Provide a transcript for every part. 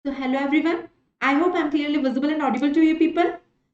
So hello everyone. I hope I'm clearly visible and audible to you people.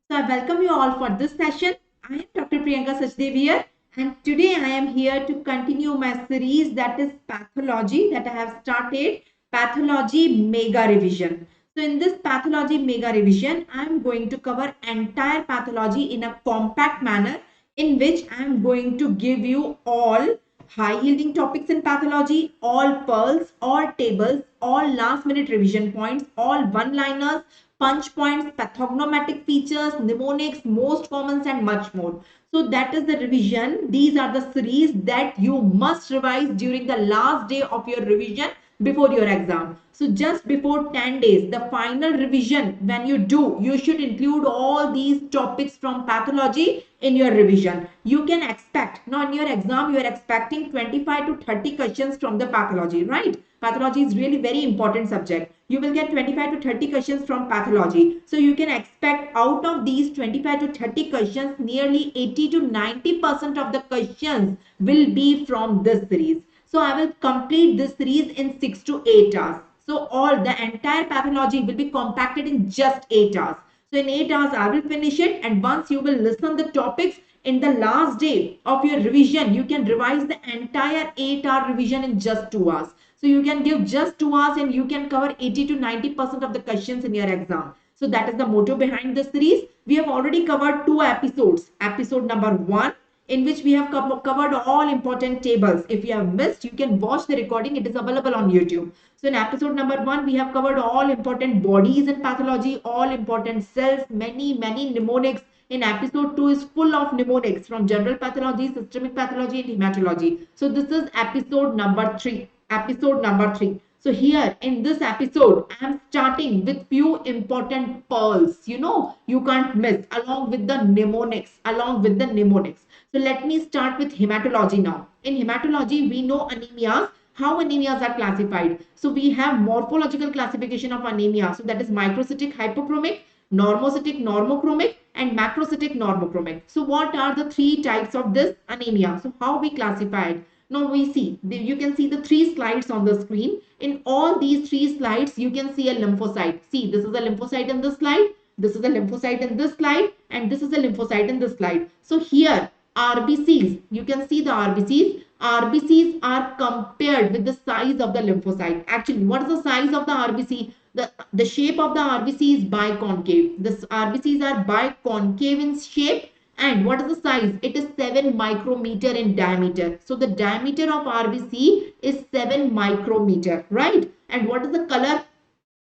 So I welcome you all for this session. I am Dr. Priyanka Sachdev here, and today I am here to continue my series that is pathology that I have started, pathology mega revision. So in this pathology mega revision, I am going to cover entire pathology in a compact manner in which I am going to give you all high yielding topics in pathology, all pearls, all tables, all last minute revision points, all one liners, punch points, pathognomatic features, mnemonics, most commons, and much more. So, that is the revision. These are the series that you must revise during the last day of your revision before your exam. So just before 10 days, the final revision, when you do, you should include all these topics from pathology in your revision. You can expect, now in your exam, you are expecting 25 to 30 questions from the pathology, right? Pathology is really very important subject. You will get 25 to 30 questions from pathology. So you can expect out of these 25 to 30 questions, nearly 80 to 90% of the questions will be from this series. So I will complete this series in 6 to 8 hours. So all the entire pathology will be compacted in just 8 hours. So in 8 hours, I will finish it. And once you will listen the topics in the last day of your revision, you can revise the entire 8-hour revision in just 2 hours. So you can give just 2 hours and you can cover 80 to 90% of the questions in your exam. So that is the motto behind the series. We have already covered 2 episodes. Episode number 1, in which we have covered all important tables. If you have missed, you can watch the recording. It is available on YouTube. So in episode number 1, we have covered all important bodies in pathology, all important cells, many mnemonics. In episode 2 is full of mnemonics from general pathology, systemic pathology, and hematology. So this is episode number 3. Episode number 3. So here in this episode, I am starting with few important pearls. You can't miss along with the mnemonics, So let me start with hematology now. In hematology, we know anemias, how anemias are classified. So we have morphological classification of anemia. So that is microcytic hypochromic, normocytic normochromic, and macrocytic normochromic. So what are the three types of this anemia? So how we classify it? Now we see, you can see the 3 slides on the screen. In all these 3 slides, you can see a lymphocyte. See, this is a lymphocyte in this slide, this is a lymphocyte in this slide, and this is a lymphocyte in this slide. So here, RBCs, you can see the RBCs. RBCs are compared with the size of the lymphocyte. Actually, what is the size of the RBC? The shape of the RBC is biconcave. The RBCs are biconcave in shape. And what is the size? It is 7 micrometer in diameter. So the diameter of RBC is 7 micrometer, right? And what is the color?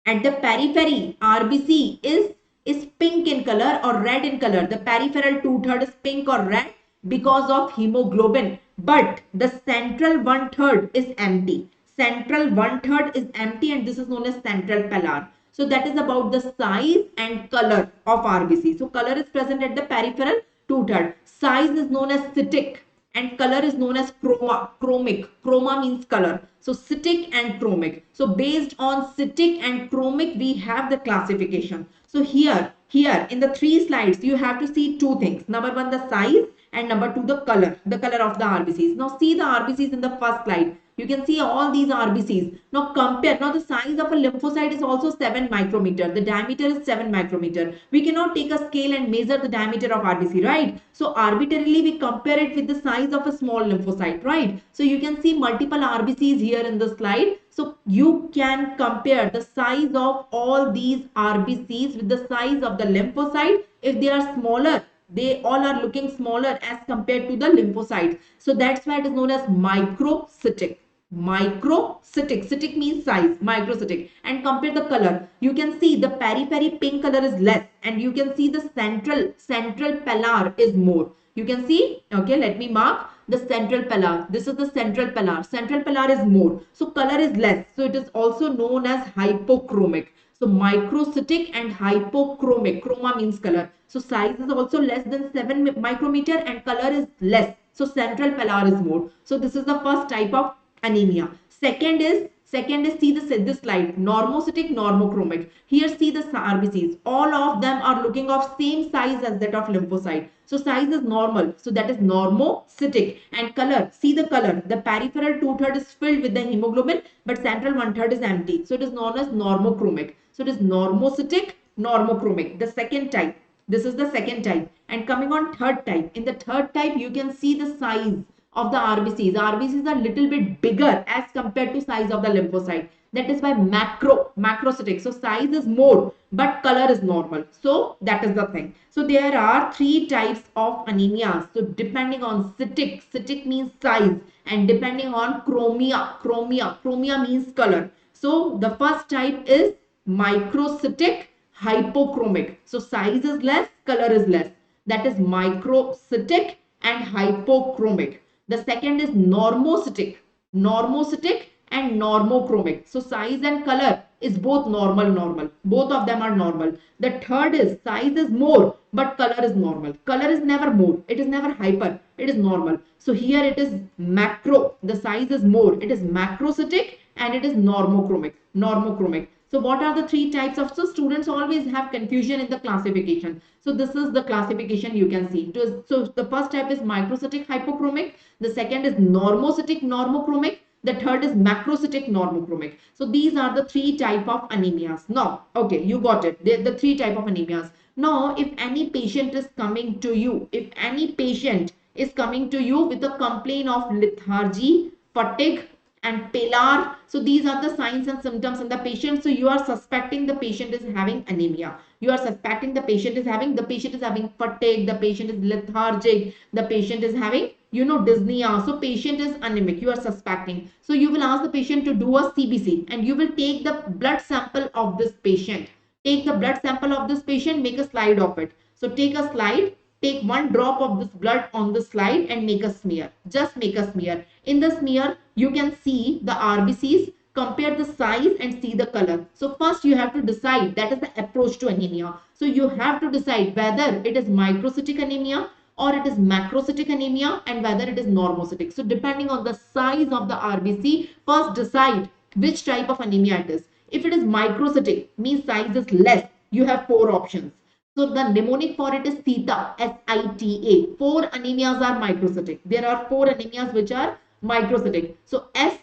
At the periphery, RBC is pink in color or red in color. The peripheral 2/3 is pink or red because of hemoglobin. But the central 1/3 is empty. Central 1/3 is empty, and this is known as central pellar. So that is about the size and color of RBC. So color is present at the peripheral 2/3. Size is known as cytic and color is known as chromic. Chroma means color. So cytic and chromic. So based on cytic and chromic, we have the classification. So here in the 3 slides, you have to see 2 things. Number 1, the size, and number 2, the color of the RBCs. Now see the RBCs in the first slide. You can see all these RBCs. Now compare. Now the size of a lymphocyte is also 7 micrometer. The diameter is 7 micrometer. We cannot take a scale and measure the diameter of RBC, right? So arbitrarily we compare it with the size of a small lymphocyte, right? So you can see multiple RBCs here in the slide. So you can compare the size of all these RBCs with the size of the lymphocyte. If they are smaller, they all are looking smaller as compared to the lymphocytes. So that's why it is known as microcytic. Cytic means size, microcytic. And compare the color. You can see the periphery pink color is less, and you can see the central pellar is more. You can see, okay, let me mark the central pellar. This is the central pellar. Central pellar is more. So color is less. So it is also known as hypochromic. So microcytic and hypochromic. Chroma means color. So size is also less than 7 micrometer and color is less. So central pellar is more. So this is the first type of anemia. Second is Second is see this slide, normocytic, normochromic. Here see the RBCs. All of them are looking of same size as that of lymphocyte. So size is normal. So that is normocytic. And color, see the color. The peripheral 2/3 is filled with the hemoglobin, but central 1/3 is empty. So it is known as normochromic. So it is normocytic, normochromic. The second type. This is the second type. And coming on third type. In the third type, you can see the size of the RBCs. RBCs are little bit bigger as compared to size of the lymphocyte. That is why macrocytic. So size is more, but color is normal. So that is the thing. So there are three types of anemia. So depending on cytic means size, and depending on chromia means color. So the first type is microcytic hypochromic. So size is less, color is less. That is microcytic and hypochromic. The second is normocytic and normochromic. So size and color is both normal. Both of them are normal. The third is size is more, but color is normal. Color is never more. It is never hyper. It is normal. So here it is macro. The size is more. It is macrocytic and it is normochromic. So what are the three types of, so students always have confusion in the classification. So this is the classification you can see. So the first type is microcytic hypochromic. The second is normocytic normochromic. The third is macrocytic normochromic. So these are the three type of anemias. Now, okay, you got it. The three type of anemias. Now, if any patient is coming to you, with a complaint of lethargy, fatigue, and pallor. So these are the signs and symptoms in the patient. So you are suspecting the patient is having anemia. The patient is having fatigue, the patient is lethargic, the patient is having, dyspnea. So patient is anemic. You are suspecting. So you will ask the patient to do a CBC and you will take the blood sample of this patient. Make a slide of it. So take a slide. Take one drop of this blood on the slide and make a smear. Just make a smear. In the smear, you can see the RBCs, compare the size and see the color. So first you have to decide, that is the approach to anemia. So you have to decide whether it is microcytic anemia or it is macrocytic anemia and whether it is normocytic. So depending on the size of the RBC, first decide which type of anemia it is. If it is microcytic, means size is less, you have 4 options. So the mnemonic for it is SITA, S-I-T-A. 4 anemias are microcytic. There are 4 anemias which are microcytic. So S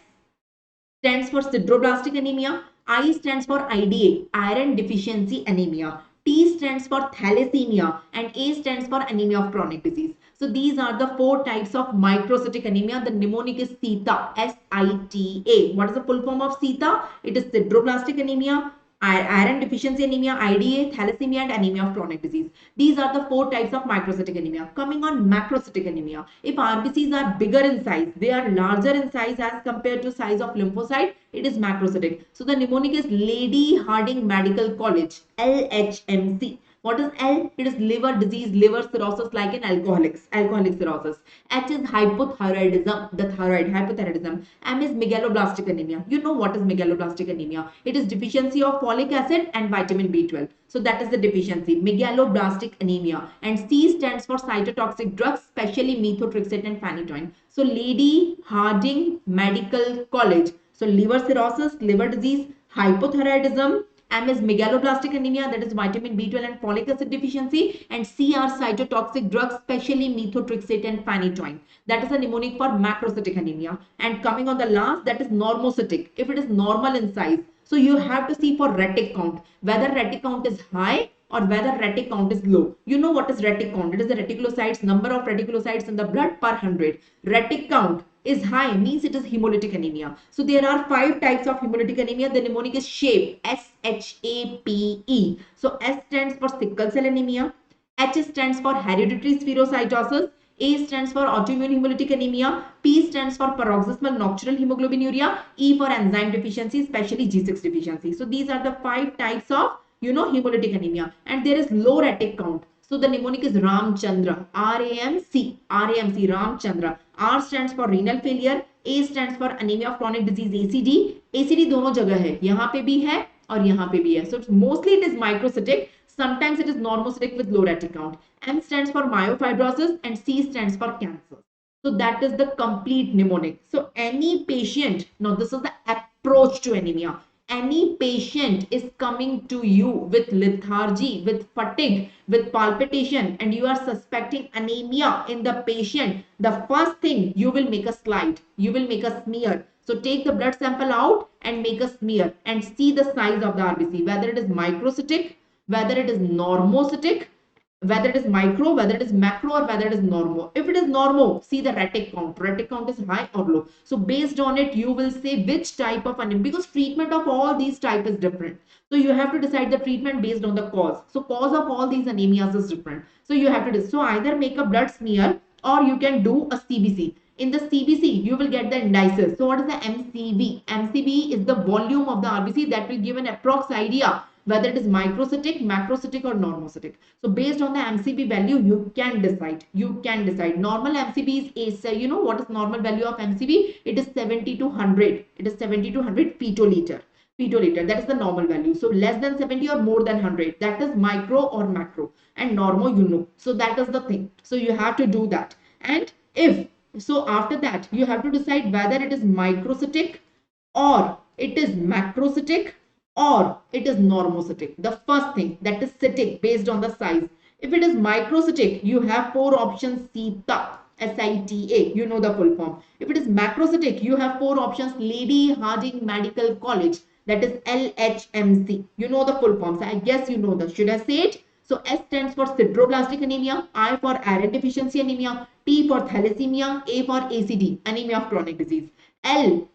stands for sideroblastic anemia. I stands for IDA, iron deficiency anemia. T stands for thalassemia and A stands for anemia of chronic disease. So these are the 4 types of microcytic anemia. The mnemonic is SITA, S-I-T-A. What is the full form of SITA? It is sideroblastic anemia, iron deficiency anemia, IDA, thalassemia, and anemia of chronic disease. These are the 4 types of microcytic anemia. Coming on macrocytic anemia, if RBCs are bigger in size, they are larger in size as compared to size of lymphocyte, it is macrocytic. So the mnemonic is Lady Hardinge Medical College, LHMC. What is L? It is liver disease, liver cirrhosis like in alcoholic cirrhosis. H is hypothyroidism, the thyroid, hypothyroidism. M is megaloblastic anemia. You know what is megaloblastic anemia? It is deficiency of folic acid and vitamin B12. So that is the deficiency, megaloblastic anemia. And C stands for cytotoxic drugs, especially methotrexate and phenytoin. So Lady Hardinge Medical College. So liver cirrhosis, liver disease, hypothyroidism. M is megaloblastic anemia, that is vitamin B12 and folic acid deficiency, and C are cytotoxic drugs, especially methotrexate and phenytoin. That is a mnemonic for macrocytic anemia. And coming on the last, that is normocytic. If it is normal in size, so you have to see for retic count, whether retic count is high or whether retic count is low. You know what is retic count? It is the reticulocytes, number of reticulocytes in the blood per 100. Retic count is high, means it is hemolytic anemia. So there are 5 types of hemolytic anemia. The mnemonic is SHAPE, S-H-A-P-E. So S stands for sickle cell anemia. H stands for hereditary spherocytosis. A stands for autoimmune hemolytic anemia. P stands for paroxysmal nocturnal hemoglobinuria. E for enzyme deficiency, especially G6 deficiency. So these are the 5 types of, hemolytic anemia. And there is low retic count. So the mnemonic is Ramchandra, R-A-M-C, Ramchandra. R stands for renal failure. A stands for anemia of chronic disease, ACD. ACD दोनों जगह है, यहाँ पे भी है और यहाँ पे भी है. So mostly it is microcytic. Sometimes it is normocytic with low retic count. M stands for myofibrosis and C stands for cancer. So that is the complete mnemonic. So any patient, now this is the approach to anemia. Any patient is coming to you with lethargy, with fatigue, with palpitation, and you are suspecting anemia in the patient, the first thing you will make a slide, you will make a smear. So take the blood sample out and make a smear and see the size of the RBC, whether it is microcytic, whether it is normocytic, whether it is micro, whether it is macro, or whether it is normo. If it is normo, see the retic count. Retic count is high or low. So based on it, you will say which type of anemia, because treatment of all these type is different. So you have to decide the treatment based on the cause. So cause of all these anemias is different. So you have to decide. So either make a blood smear or you can do a CBC. In the CBC, you will get the indices. So what is the MCV? MCV is the volume of the RBC that will give an approx idea whether it is microcytic, macrocytic, or normocytic. So based on the MCV value, you can decide. You can decide. Normal MCV is, you know what is normal value of MCV? It is 70 to 100. It is 70 to 100 fetoliter. Fetoliter, that is the normal value. So less than 70 or more than 100, that is micro or macro. And normo, you know. So that is the thing. So you have to do that. And if, so after that, you have to decide whether it is microcytic or it is macrocytic or it is normocytic. The first thing, that is cytic based on the size. If it is microcytic, you have four options: SITA, SITA, you know the full form. If it is macrocytic, you have four options: Lady Harding Medical College, that is LHMC. You know the full forms. I guess you know that. Should I say it? So S stands for sideroblastic anemia, I for iron deficiency anemia, T for thalassemia, A for ACD, anemia of chronic disease, L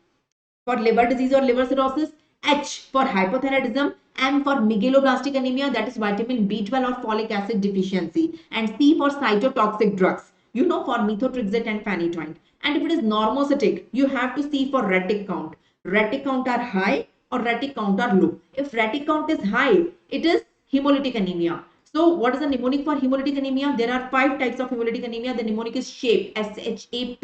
for liver disease or liver cirrhosis, H for hypothyroidism, M for megaloblastic anemia, that is vitamin B12 or folic acid deficiency, and C for cytotoxic drugs, you know, for methotrexate and phenytoin. And if it is normocytic, you have to see for retic count. Retic count are high or retic count are low. If retic count is high, it is hemolytic anemia. So what is the mnemonic for hemolytic anemia? There are 5 types of hemolytic anemia. The mnemonic is SHAPE, SHAPE,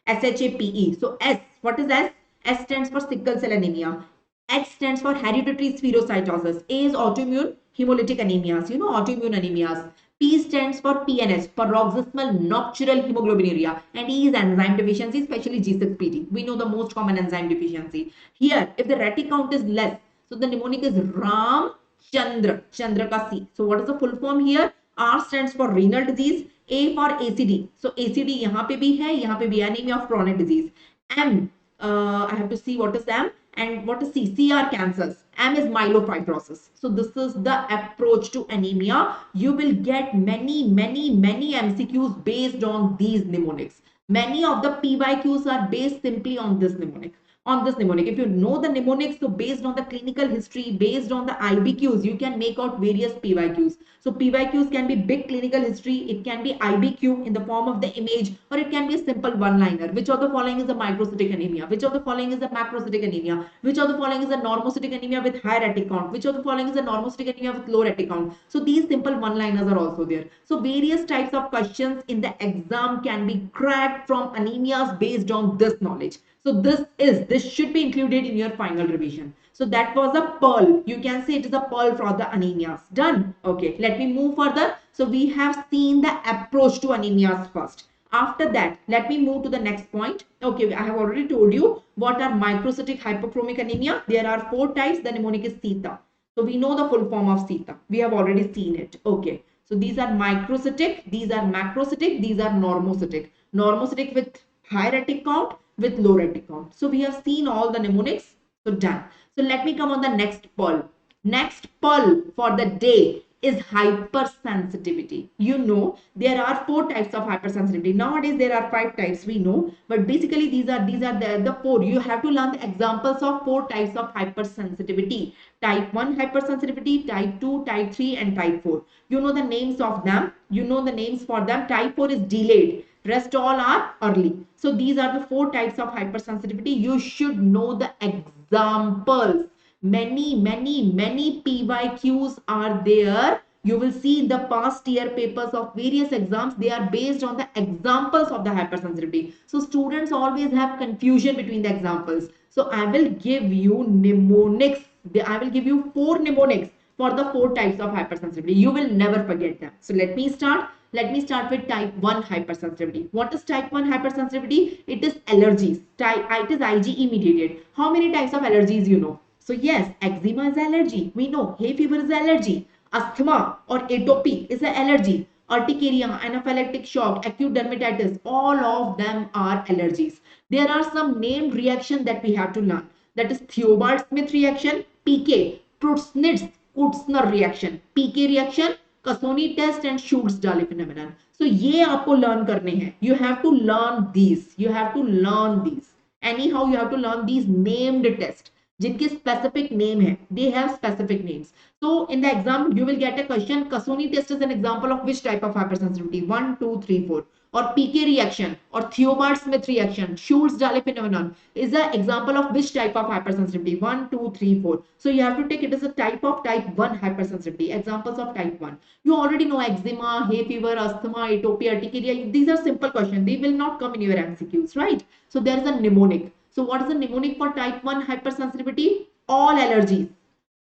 SHAPE. So S, what is S? S stands for sickle cell anemia. H stands for hereditary spherocytosis. A is autoimmune hemolytic anemias, you know, autoimmune anemias. P stands for PNH, paroxysmal nocturnal hemoglobinuria, and E is enzyme deficiency, especially G6PD. We know the most common enzyme deficiency. Here, if the retic count is less, so the mnemonic is Ram Chandra, Chandra ka C. So what is the full form here? R stands for renal disease, A for ACD. So ACD यहाँ पे भी है, यहाँ पे भी anemia of chronic disease. M, I have to see what is M and what is C. C are cancers. M is myelofibrosis. So this is the approach to anemia. You will get many MCQs based on these mnemonics. Many of the PYQs are based simply on this mnemonic. If you know the mnemonics, so based on the clinical history, based on the IBQs, you can make out various PYQs. So PYQs can be big clinical history, it can be IBQ in the form of the image, or it can be a simple one-liner. Which of the following is a microcytic anemia? Which of the following is a macrocytic anemia? Which of the following is a normocytic anemia with high retic count? Which of the following is a normocytic anemia with low retic count? So these simple one-liners are also there. So various types of questions in the exam can be cracked from anemias based on this knowledge. So this should be included in your final revision. So that was a pearl. You can say it is a pearl for the anemias. Done. Okay, let me move further. So we have seen the approach to anemias first. After that, let me move to the next point. Okay, I have already told you what are microcytic hypochromic anemia. There are 4 types. The mnemonic is SITA. So we know the full form of SITA. We have already seen it. Okay. So these are microcytic, these are macrocytic, these are normocytic. Normocytic with high retic count, with low retic count. So we have seen all the mnemonics. So done. So let me come on the next pearl. Next pearl for the day is hypersensitivity. You know, there are 4 types of hypersensitivity. Nowadays there are 5 types, we know, but basically these are the 4. You have to learn the examples of 4 types of hypersensitivity. Type 1 hypersensitivity, type 2, type 3 and type 4. You know the names of them. You know the names for them. Type 4 is delayed. Rest all are early. So these are the 4 types of hypersensitivity. You should know the examples. Many PYQs are there. You will see in the past year papers of various exams, they are based on the examples of the hypersensitivity. So students always have confusion between the examples. So I will give you mnemonics. I will give you 4 mnemonics for the 4 types of hypersensitivity. You will never forget them. So let me start. Let me start with type 1 hypersensitivity. What is type 1 hypersensitivity? It is allergies. It is IgE mediated. How many types of allergies you know? So yes, eczema is allergy. We know hay fever is allergy. Asthma or atopy is an allergy. Urticaria, anaphylactic shock, acute dermatitis, all of them are allergies. There are some named reactions that we have to learn. That is Theobald-Smith reaction, PK, Prutsnitz-Kutzner reaction, PK reaction, Cassoni test and Schultz-Dale phenomenon. So ये आपको learn करने हैं. You have to learn these. You have to learn these. Anyhow, you have to learn these named tests. जिनके specific name है. They have specific names. So in the exam, you will get a question. Cassoni test is an example of which type of hypersensitivity? 1, 2, 3, 4. Or PK reaction or Theobald-Smith reaction, Schultz-Dale phenomenon is an example of which type of hypersensitivity? 1, 2, 3, 4. So you have to take it as a type of type 1 hypersensitivity. Examples of type 1. You already know eczema, hay fever, asthma, atopy, urticaria. These are simple questions. They will not come in your MCQs, right? So there is a mnemonic. So what is the mnemonic for type 1 hypersensitivity? All allergies.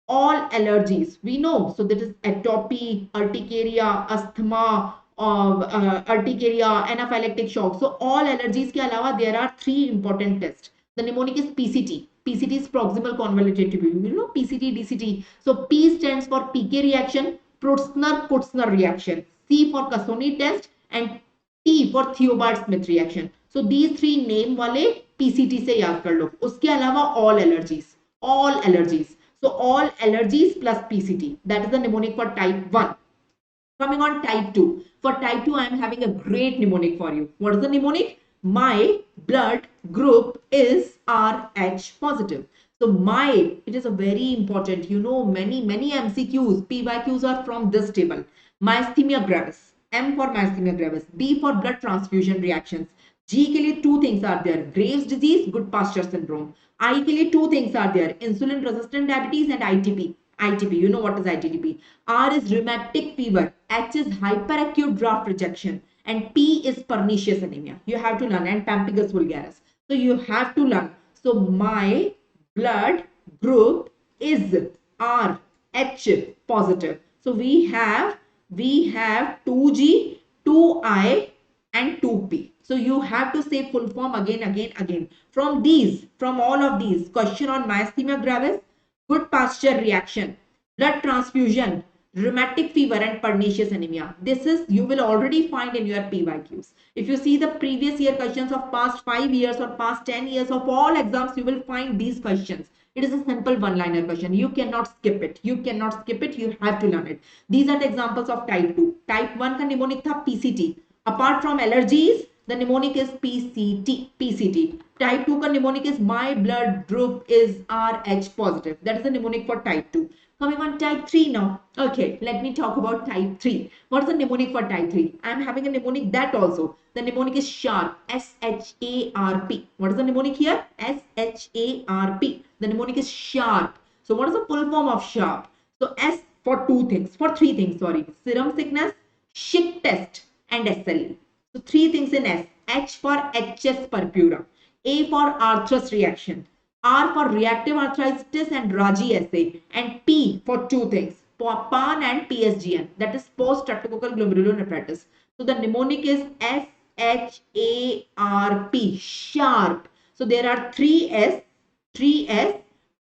All allergies we know. So that is atopy, urticaria, asthma, urticaria, anaphylactic shock. So all allergies ke alawa there are three important tests. The mnemonic is PCT. PCT is proximal convoluted tubule. You know PCT, DCT. So P stands for PK reaction, Prutsner-Kutzner reaction. C for Cassoni test and T for Theobald-Smith reaction. So these three name wale PCT से याद कर लो. उसके अलावा all allergies. All allergies. So all allergies plus PCT. That is the mnemonic for type 1. Coming on type 2. For type 2, I am having a great mnemonic for you. What is the mnemonic? My blood group is Rh positive. So my, it is a very important, you know, many MCQs, PYQs are from this table. Myasthenia gravis. M for myasthenia gravis. B for blood transfusion reactions. G के लिए two things are there. Graves disease, Goodpasture syndrome. I के लिए two things are there. Insulin resistant diabetes and ITP. ITP, you know what is ITP. R is rheumatic fever. H is hyperacute draft rejection. And P is pernicious anemia. You have to learn. And pemphigus vulgaris. So you have to learn. So my blood group is Rh positive. So we have 2G, 2I and 2P. So you have to say full form again. From all of these, question on myasthenia gravis, Goodpasture reaction, blood transfusion, rheumatic fever and pernicious anemia. This is you will already find in your PYQs. If you see the previous year questions of past 5 years or past 10 years of all exams, you will find these questions. It is a simple one-liner question. You cannot skip it. You have to learn it. These are the examples of type 2. Type 1 का mnemonic था PCT. Apart from allergies, the mnemonic is PCT. Type 2 ka mnemonic is my blood group is Rh positive. That is the mnemonic for type 2. Coming on type 3 now. Okay, let me talk about type 3. What is the mnemonic for type 3? I am having a mnemonic that also. The mnemonic is SHARP. SHARP. What is the mnemonic here? SHARP. The mnemonic is SHARP. So what is the full form of SHARP? So S for three things, sorry. Serum sickness, Schick test and SLE. So three things in S. H for HS purpura. A for Arthros reaction. R for reactive arthritis and Raji assay. And P for two things. PAN and PSGN. That is post-streptococcal glomerulonephritis. So the mnemonic is SHARP. SHARP. So there are 3S,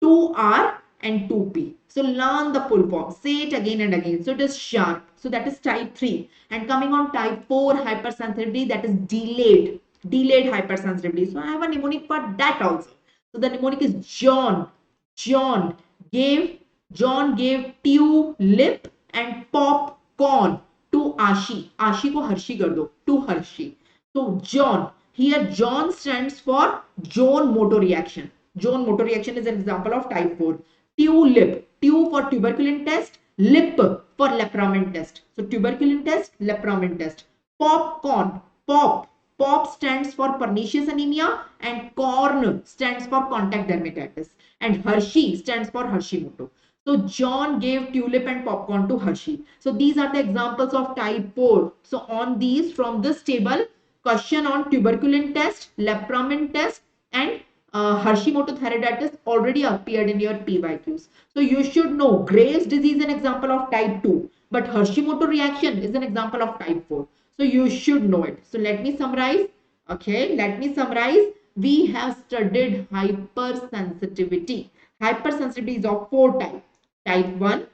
2R and 2P. So learn the full form. Say it again and again. So it is SHARP. So that is type 3. And coming on type 4 hypersensitivity, that is delayed hypersensitivity. So I have a mnemonic for that also. So the mnemonic is John. John gave tulip and popcorn to Ashi. Ashi ko Hershey kar do. To Hershey. So John. Here John stands for John motor reaction. John motor reaction is an example of type 4. Tulip. Tu for tuberculin test. Lip for lepramin test. So tuberculin test, lepramin test. Popcorn. Pop stands for pernicious anemia and corn stands for contact dermatitis. And Hershey stands for Hashimoto. So John gave tulip and popcorn to Hershey. So these are the examples of type 4. So on these from this table, question on tuberculin test, lepramin test and Hashimoto thyroiditis already appeared in your PYQs. So you should know Graves disease an example of type 2. But Hashimoto reaction is an example of type 4. So you should know it. So let me summarize. Okay, let me summarize. We have studied hypersensitivity. Hypersensitivity is of 4 types. Type 1,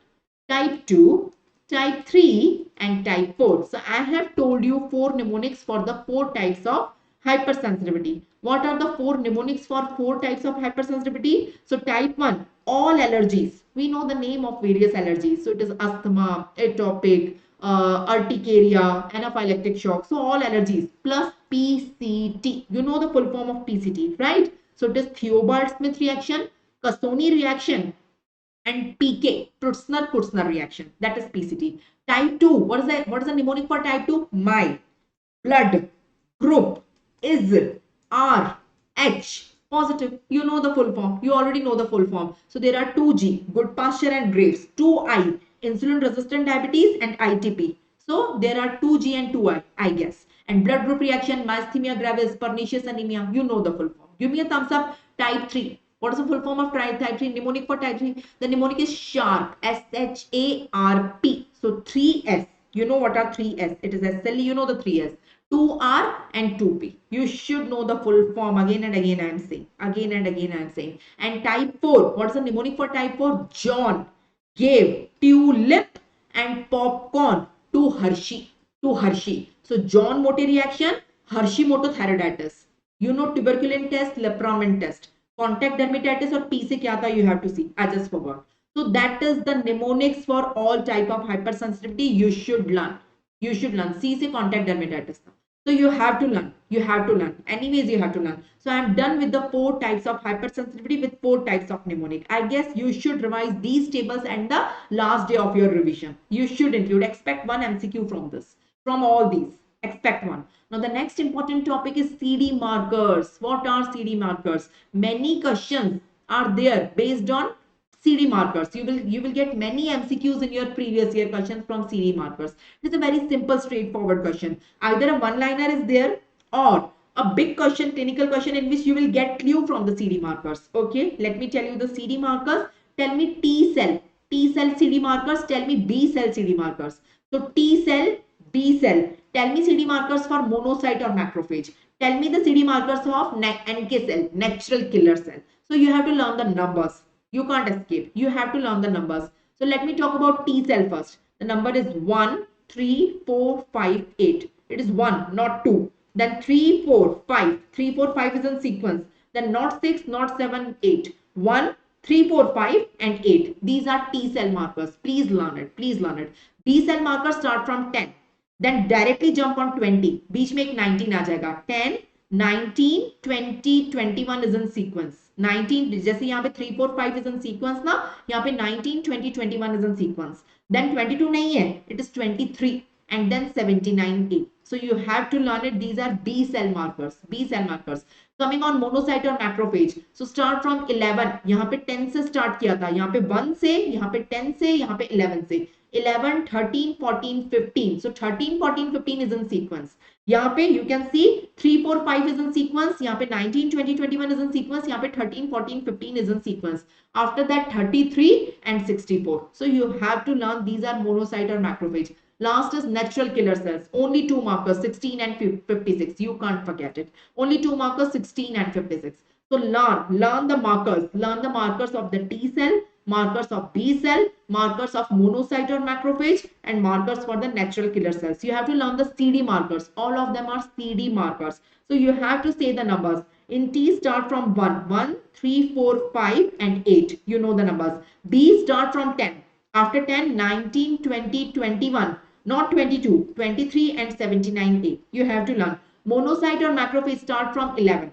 type 2, type 3 and type 4. So I have told you 4 mnemonics for the 4 types of hypersensitivity. What are the 4 mnemonics for 4 types of hypersensitivity? So type 1, all allergies. We know the name of various allergies. So it is asthma, atopic, urticaria, anaphylactic shock. So all allergies plus PCT. You know the full form of PCT, right? So it is Theobald-Smith reaction, Cassoni reaction, and PK, Prutzner reaction. That is PCT. Type 2. What is the mnemonic for type 2? My, blood, group, is, R, H, positive. You know the full form. You already know the full form. So there are 2G, Goodpasture and Graves. 2I, insulin resistant diabetes and ITP. So there are 2G and 2I, I guess. And blood group reaction, myasthenia gravis, pernicious anemia. You know the full form. Give me a thumbs up. Type 3. What is the full form of type 3? Mnemonic for type 3? The mnemonic is SHARP. SHARP. So 3S. You know what are 3S? It is SLE. You know the 3S. 2R and 2P. You should know the full form. Again and again I am saying. Again and again I am saying. And type 4. What is the mnemonic for type 4? John gave tulip and popcorn to Hershey. To Hershey. So John Motte reaction, Hashimoto thyroiditis. You know tuberculin test, lepramin test. Contact dermatitis or P से क्या था you have to see. I just forgot. So that is the mnemonics for all type of hypersensitivity you should learn. You should learn. C से contact dermatitis था. So you have to learn. You have to learn. Anyways, you have to learn. So I am done with the 4 types of hypersensitivity with 4 types of mnemonic. I guess you should revise these tables and the last day of your revision. You should include. Expect one MCQ from this. From all these. Expect one. Now the next important topic is CD markers. What are CD markers? Many questions are there based on CD markers. You will get many MCQs in your previous year questions from CD markers. It is a very simple, straightforward question. Either a one-liner is there or a big question, clinical question in which you will get clue from the CD markers. Okay, let me tell you the CD markers. Tell me T cell CD markers. Tell me B cell CD markers. So T cell, B cell. Tell me CD markers for monocyte or macrophage. Tell me the CD markers of NK cell, natural killer cell. So you have to learn the numbers. You can't escape. You have to learn the numbers. So let me talk about T cell first. The number is 1, 3, 4, 5, 8. It is 1, not 2. Then 3, 4, 5. 3, 4, 5 is in sequence. Then not 6, not 7, 8. 1, 3, 4, 5 and 8. These are T cell markers. Please learn it. Please learn it. B cell markers start from 10. Then directly jump on 20. बीच में एक 19 आ जाएगा. 10, 19, 20, 21 is in sequence. 19 जैसे यहाँ पे 3, 4, 5 is in sequence ना, यहाँ पे 19, 20, 21 is in sequence. Then 22 नहीं है, it is 23 and then 79A. So you have to learn it. These are B cell markers. B cell markers. Coming on monocyte or macrophage. So start from 11. यहाँ पे 10 से start किया था. यहाँ पे 1 से, यहाँ पे 10 से, यहाँ पे 11 से. 11, 13, 14, 15. So 13, 14, 15 is in sequence. यहाँ पे you can see 3, 4, 5 is in sequence. यहाँ पे 19, 20, 21 is in sequence. यहाँ पे 13, 14, 15 is in sequence. After that 33 and 64. So you have to learn these are monocyte or macrophage. Last is natural killer cells. Only 2 markers, 16 and 56. You can't forget it. Only 2 markers, 16 and 56. So learn the markers. Learn the markers of the T cell, markers of B cell, markers of monocyte or macrophage, and markers for the natural killer cells. You have to learn the CD markers. All of them are CD markers. So you have to say the numbers. In T, start from 1, 1, 3, 4, 5, and 8. You know the numbers. B, start from 10. After 10, 19, 20, 21. Not 22, 23, and 79A. You have to learn. Monocyte or macrophage start from 11.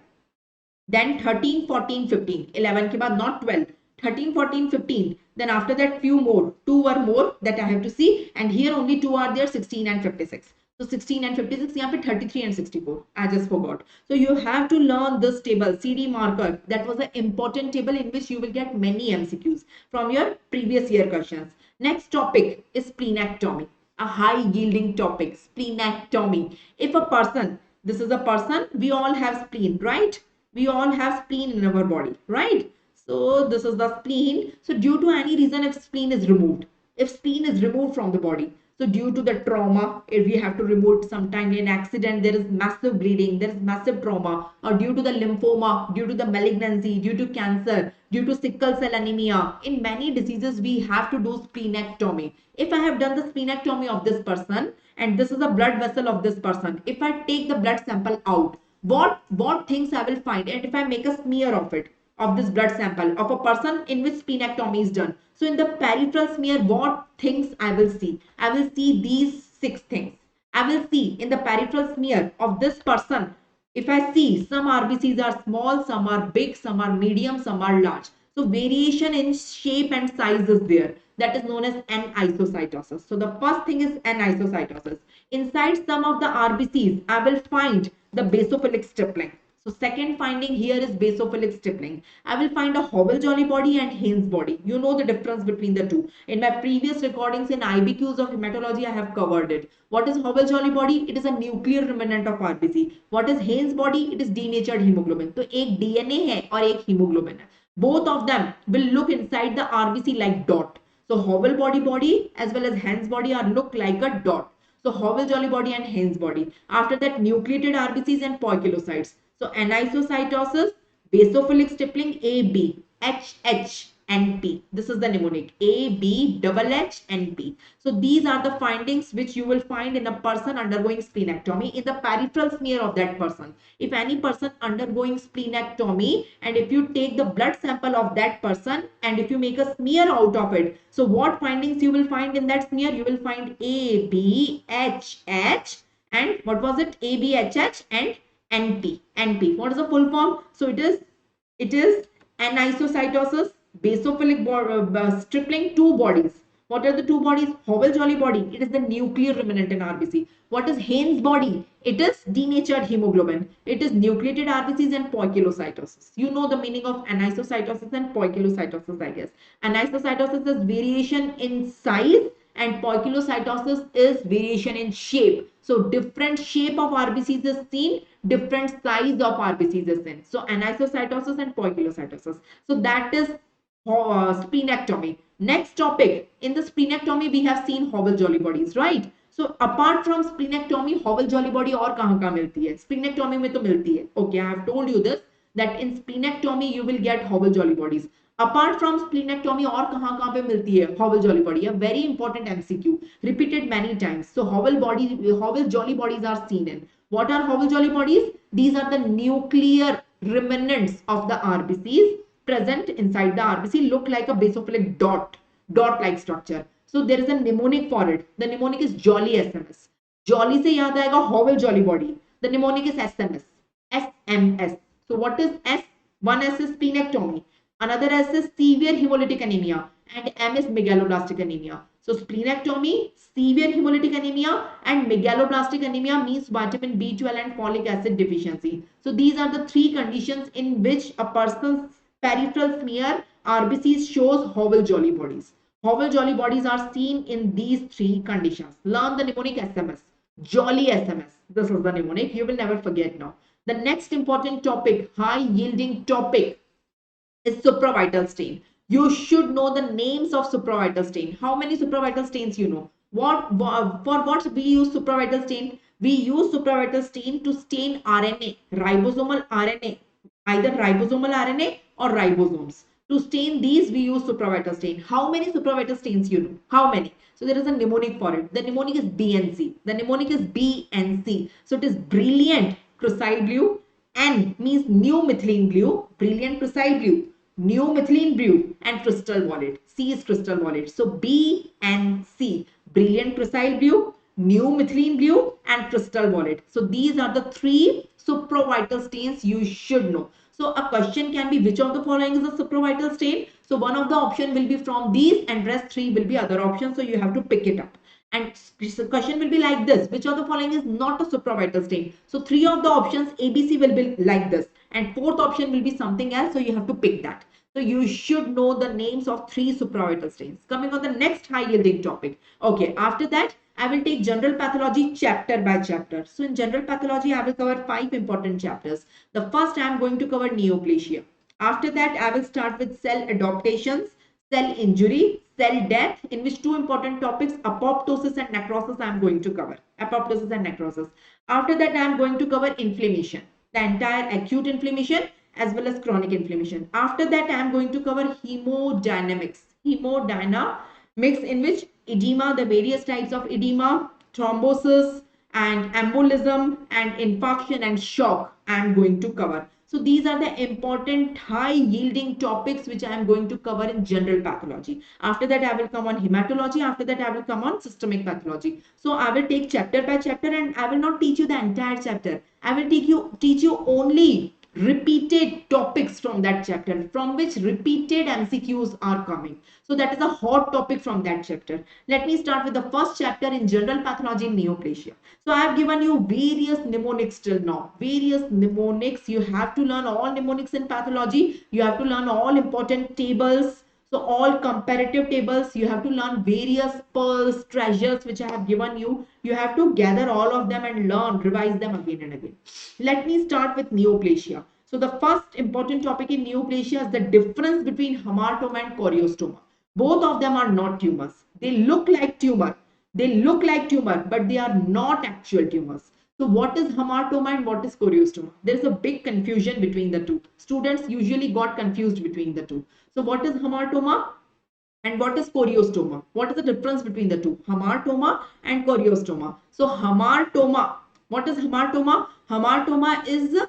Then 13, 14, 15. 11 ke baad not 12. 13, 14, 15. Then after that few more. 2 or more that I have to see. And here only 2 are there, 16 and 56. So 16 and 56, यहाँ पे 33 and 64. I just forgot. So you have to learn this table, CD marker. That was an important table in which you will get many MCQs from your previous year questions. Next topic is splenectomy. A high yielding topic, splenectomy. If a person, this is a person, we all have spleen, right? We all have spleen in our body, right? So this is the spleen. So due to any reason, if spleen is removed, if spleen is removed from the body. So due to the trauma, if we have to remove sometime in accident, there is massive bleeding, there is massive trauma, or due to the lymphoma, due to the malignancy, due to cancer, due to sickle cell anemia. In many diseases, we have to do splenectomy. If I have done the splenectomy of this person, and this is a blood vessel of this person, if I take the blood sample out, what things I will find, and if I make a smear of it, of this blood sample of a person in which splenectomy is done. So in the peripheral smear, what things I will see? I will see these 6 things. I will see in the peripheral smear of this person, if I see some RBCs are small, some are big, some are medium, some are large. So variation in shape and size is there. That is known as anisocytosis. So the first thing is anisocytosis. Inside some of the RBCs, I will find the basophilic stippling. So second finding here is basophilic stippling. I will find a Hobble-Jolly body and Haynes body. You know the difference between the two. In my previous recordings in IBQs of hematology, I have covered it. What is Hobble-Jolly body? It is a nuclear remnant of RBC. What is Haynes body? It is denatured hemoglobin. So एक DNA है और एक hemoglobin है. Both of them will look inside the RBC like dot. So Hobble body as well as Haynes body are look like a dot. So Hobble-Jolly body and Haynes body. After that, nucleated RBCs and poikilocytes. So anisocytosis, basophilic stippling, A, B, H, H, and P. This is the mnemonic A, B, double H, and P. So these are the findings which you will find in a person undergoing splenectomy in the peripheral smear of that person. If any person undergoing splenectomy, and if you take the blood sample of that person and if you make a smear out of it, so what findings you will find in that smear? You will find A, B, H, H, and what was it? A, B, H, H, and NP. NP. What is the full form? So it is anisocytosis, basophilic stippling, two bodies. What are the two bodies? Hobble-Jolly body. It is the nuclear remnant in RBC. What is Haynes body? It is denatured hemoglobin. It is nucleated RBCs and poikilocytosis. You know the meaning of anisocytosis and poikilocytosis, I guess. Anisocytosis is variation in size and poikilocytosis is variation in shape. So different shape of RBCs is seen, different size of RBCs is seen. So anisocytosis and poikilocytosis. So that is splenectomy. Next topic, in the splenectomy we have seen Hobble-Jolly bodies, right? So apart from splenectomy, Hobble-Jolly body और कहाँ मिलती है? Splenectomy में तो मिलती है. Okay, I have told you this that in splenectomy you will get Hobble-Jolly bodies. Apart from splenectomy और कहाँ पे मिलती है Hobble-Jolly body? A very important MCQ repeated many times. So Hobble-Jolly bodies are seen in. What are Hobble-Jolly bodies? These are the nuclear remnants of the RBCs present inside the RBC, look like a basophilic dot-like structure. So there is a mnemonic for it. The mnemonic is Jolly SMS. Jolly से याद आएगा Hobble-Jolly body. The mnemonic is SMS. SMS. So what is S? One S is splenectomy. Another S is severe hemolytic anemia. And M is megaloblastic anemia. So splenectomy, severe hemolytic anemia, and megaloblastic anemia means vitamin B12 and folic acid deficiency. So these are the three conditions in which a person's peripheral smear RBCs shows Hobble-Jolly bodies. Hobble-Jolly bodies are seen in these three conditions. Learn the mnemonic SMS. Jolly SMS. This is the mnemonic. You will never forget now. The next important topic, high yielding topic, is supravital stain. You should know the names of supravital stain. How many supravital stains you know? For what we use supravital stain? We use supravital stain to stain RNA, ribosomal RNA, either ribosomal RNA or ribosomes. To stain these, we use supravital stain. How many supravital stains you know? How many? So there is a mnemonic for it. The mnemonic is BNC. The mnemonic is BNC. So it is brilliant crucyl blue. N means new methylene blue, brilliant crucyl blue, new methylene blue, and crystal violet. C is crystal violet. So B and C, brilliant crucyl blue, new methylene blue, and crystal violet. So these are the three supravital stains you should know. So a question can be which of the following is a supravital stain? So one of the option will be from these and rest three will be other options. So you have to pick it up. And the question will be like this, which of the following is not a supravital stain? So three of the options ABC will be like this and fourth option will be something else. So you have to pick that. So you should know the names of three supravital stains. Coming on the next high yielding topic. Okay, after that I will take general pathology chapter by chapter. So in general pathology I will cover 5 important chapters. The first I am going to cover neoplasia. After that I will start with cell adaptations, cell injury, cell death, in which two important topics, apoptosis and necrosis, I am going to cover. Apoptosis and necrosis. After that, I am going to cover inflammation, the entire acute inflammation as well as chronic inflammation. After that, I am going to cover hemodynamics. Hemodynamics, in which edema, the various types of edema, thrombosis and embolism and infarction and shock I am going to cover. So these are the important high yielding topics which I am going to cover in general pathology. After that, I will come on hematology. After that, I will come on systemic pathology. So I will take chapter by chapter, and I will not teach you the entire chapter. I will teach you only repeated topics from that chapter, from which repeated MCQs are coming. So that is a hot topic from that chapter. Let me start with the first chapter in general pathology, neoplasia. So I have given you various mnemonics till now. Various mnemonics. You have to learn all mnemonics in pathology. You have to learn all important tables. So all comparative tables. You have to learn various pearls, treasures which I have given you. You have to gather all of them and learn, revise them again and again. Let me start with neoplasia. So the first important topic in neoplasia is the difference between hamartoma and choriostoma. Both of them are not tumors. They look like tumor. They look like tumor, but they are not actual tumors. So what is hamartoma and what is choriostoma? There is a big confusion between the two. Students usually got confused between the two. So what is hamartoma and what is choriostoma? What is the difference between the two? Hamartoma and choriostoma. So hamartoma. What is hamartoma? Hamartoma is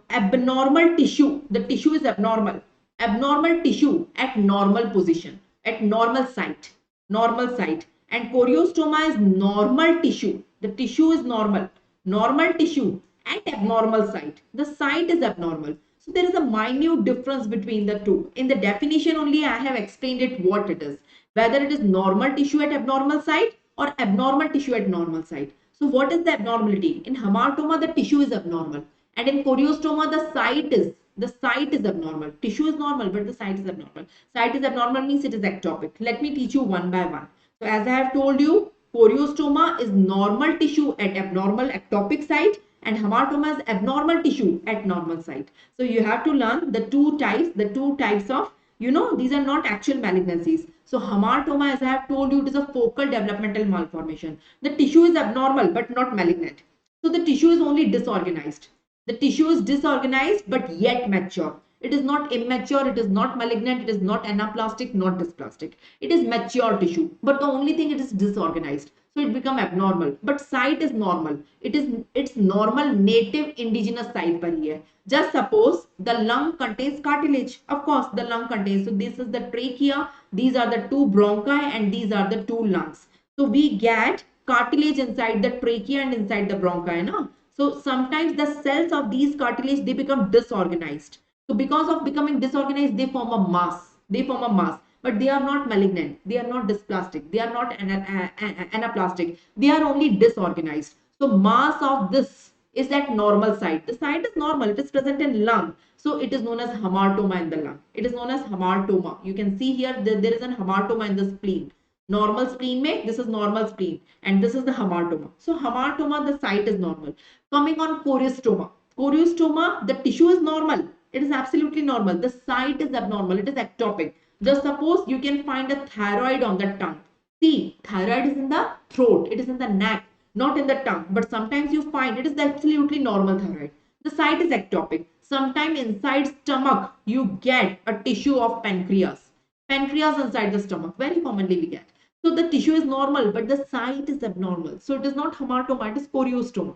abnormal tissue. The tissue is abnormal. Abnormal tissue at normal position, at normal site. Normal site. And choriostoma is normal tissue. The tissue is normal. Normal tissue at abnormal site. The site is abnormal. So there is a minute difference between the two. In the definition only I have explained it what it is. Whether it is normal tissue at abnormal site or abnormal tissue at normal site. So what is the abnormality? In hamartoma the tissue is abnormal. And in choriostoma the site is abnormal. Tissue is normal but the site is abnormal. Site is abnormal means it is ectopic. Let me teach you one by one. So as I have told you, choriostoma is normal tissue at abnormal ectopic site and hamartoma is abnormal tissue at normal site. So you have to learn the two types of, these are not actual malignancies. So hamartoma, as I have told you, it is a focal developmental malformation. The tissue is abnormal but not malignant. So the tissue is only disorganized. The tissue is disorganized but yet mature. It is not immature, it is not malignant, it is not anaplastic, not dysplastic. It is mature tissue, but the only thing, it is disorganized. So it become abnormal, but site is normal. It's normal native indigenous site par hi hai. Just suppose the lung contains cartilage. Of course, the lung contains. So this is the trachea, these are the two bronchi and these are the two lungs. So we get cartilage inside the trachea and inside the bronchi. No? So sometimes the cells of these cartilage, they become disorganized. So because of becoming disorganized, they form a mass. But they are not malignant. They are not dysplastic. They are not anaplastic. They are only disorganized. So mass of this is at normal site. The site is normal. It is present in lung. So it is known as hamartoma in the lung. It is known as hamartoma. You can see here that there is an hamartoma in the spleen. Normal spleen mein, this is normal spleen. And this is the hamartoma. So hamartoma, the site is normal. Coming on choriostoma. Choriostoma, the tissue is normal. It is absolutely normal. The site is abnormal. It is ectopic. Just suppose you can find a thyroid on the tongue. See, thyroid is in the throat. It is in the neck, not in the tongue. But sometimes you find it is the absolutely normal thyroid. The site is ectopic. Sometimes inside stomach, you get a tissue of pancreas. Pancreas inside the stomach. Very commonly we get. So the tissue is normal, but the site is abnormal. So it is not hamartoma, it is choriostoma.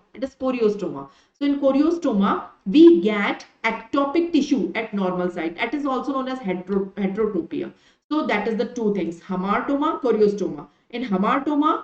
So in choriostoma, we get ectopic tissue at normal site. That is also known as heterotopia. So that is the two things, hamartoma, choriostoma. In hamartoma,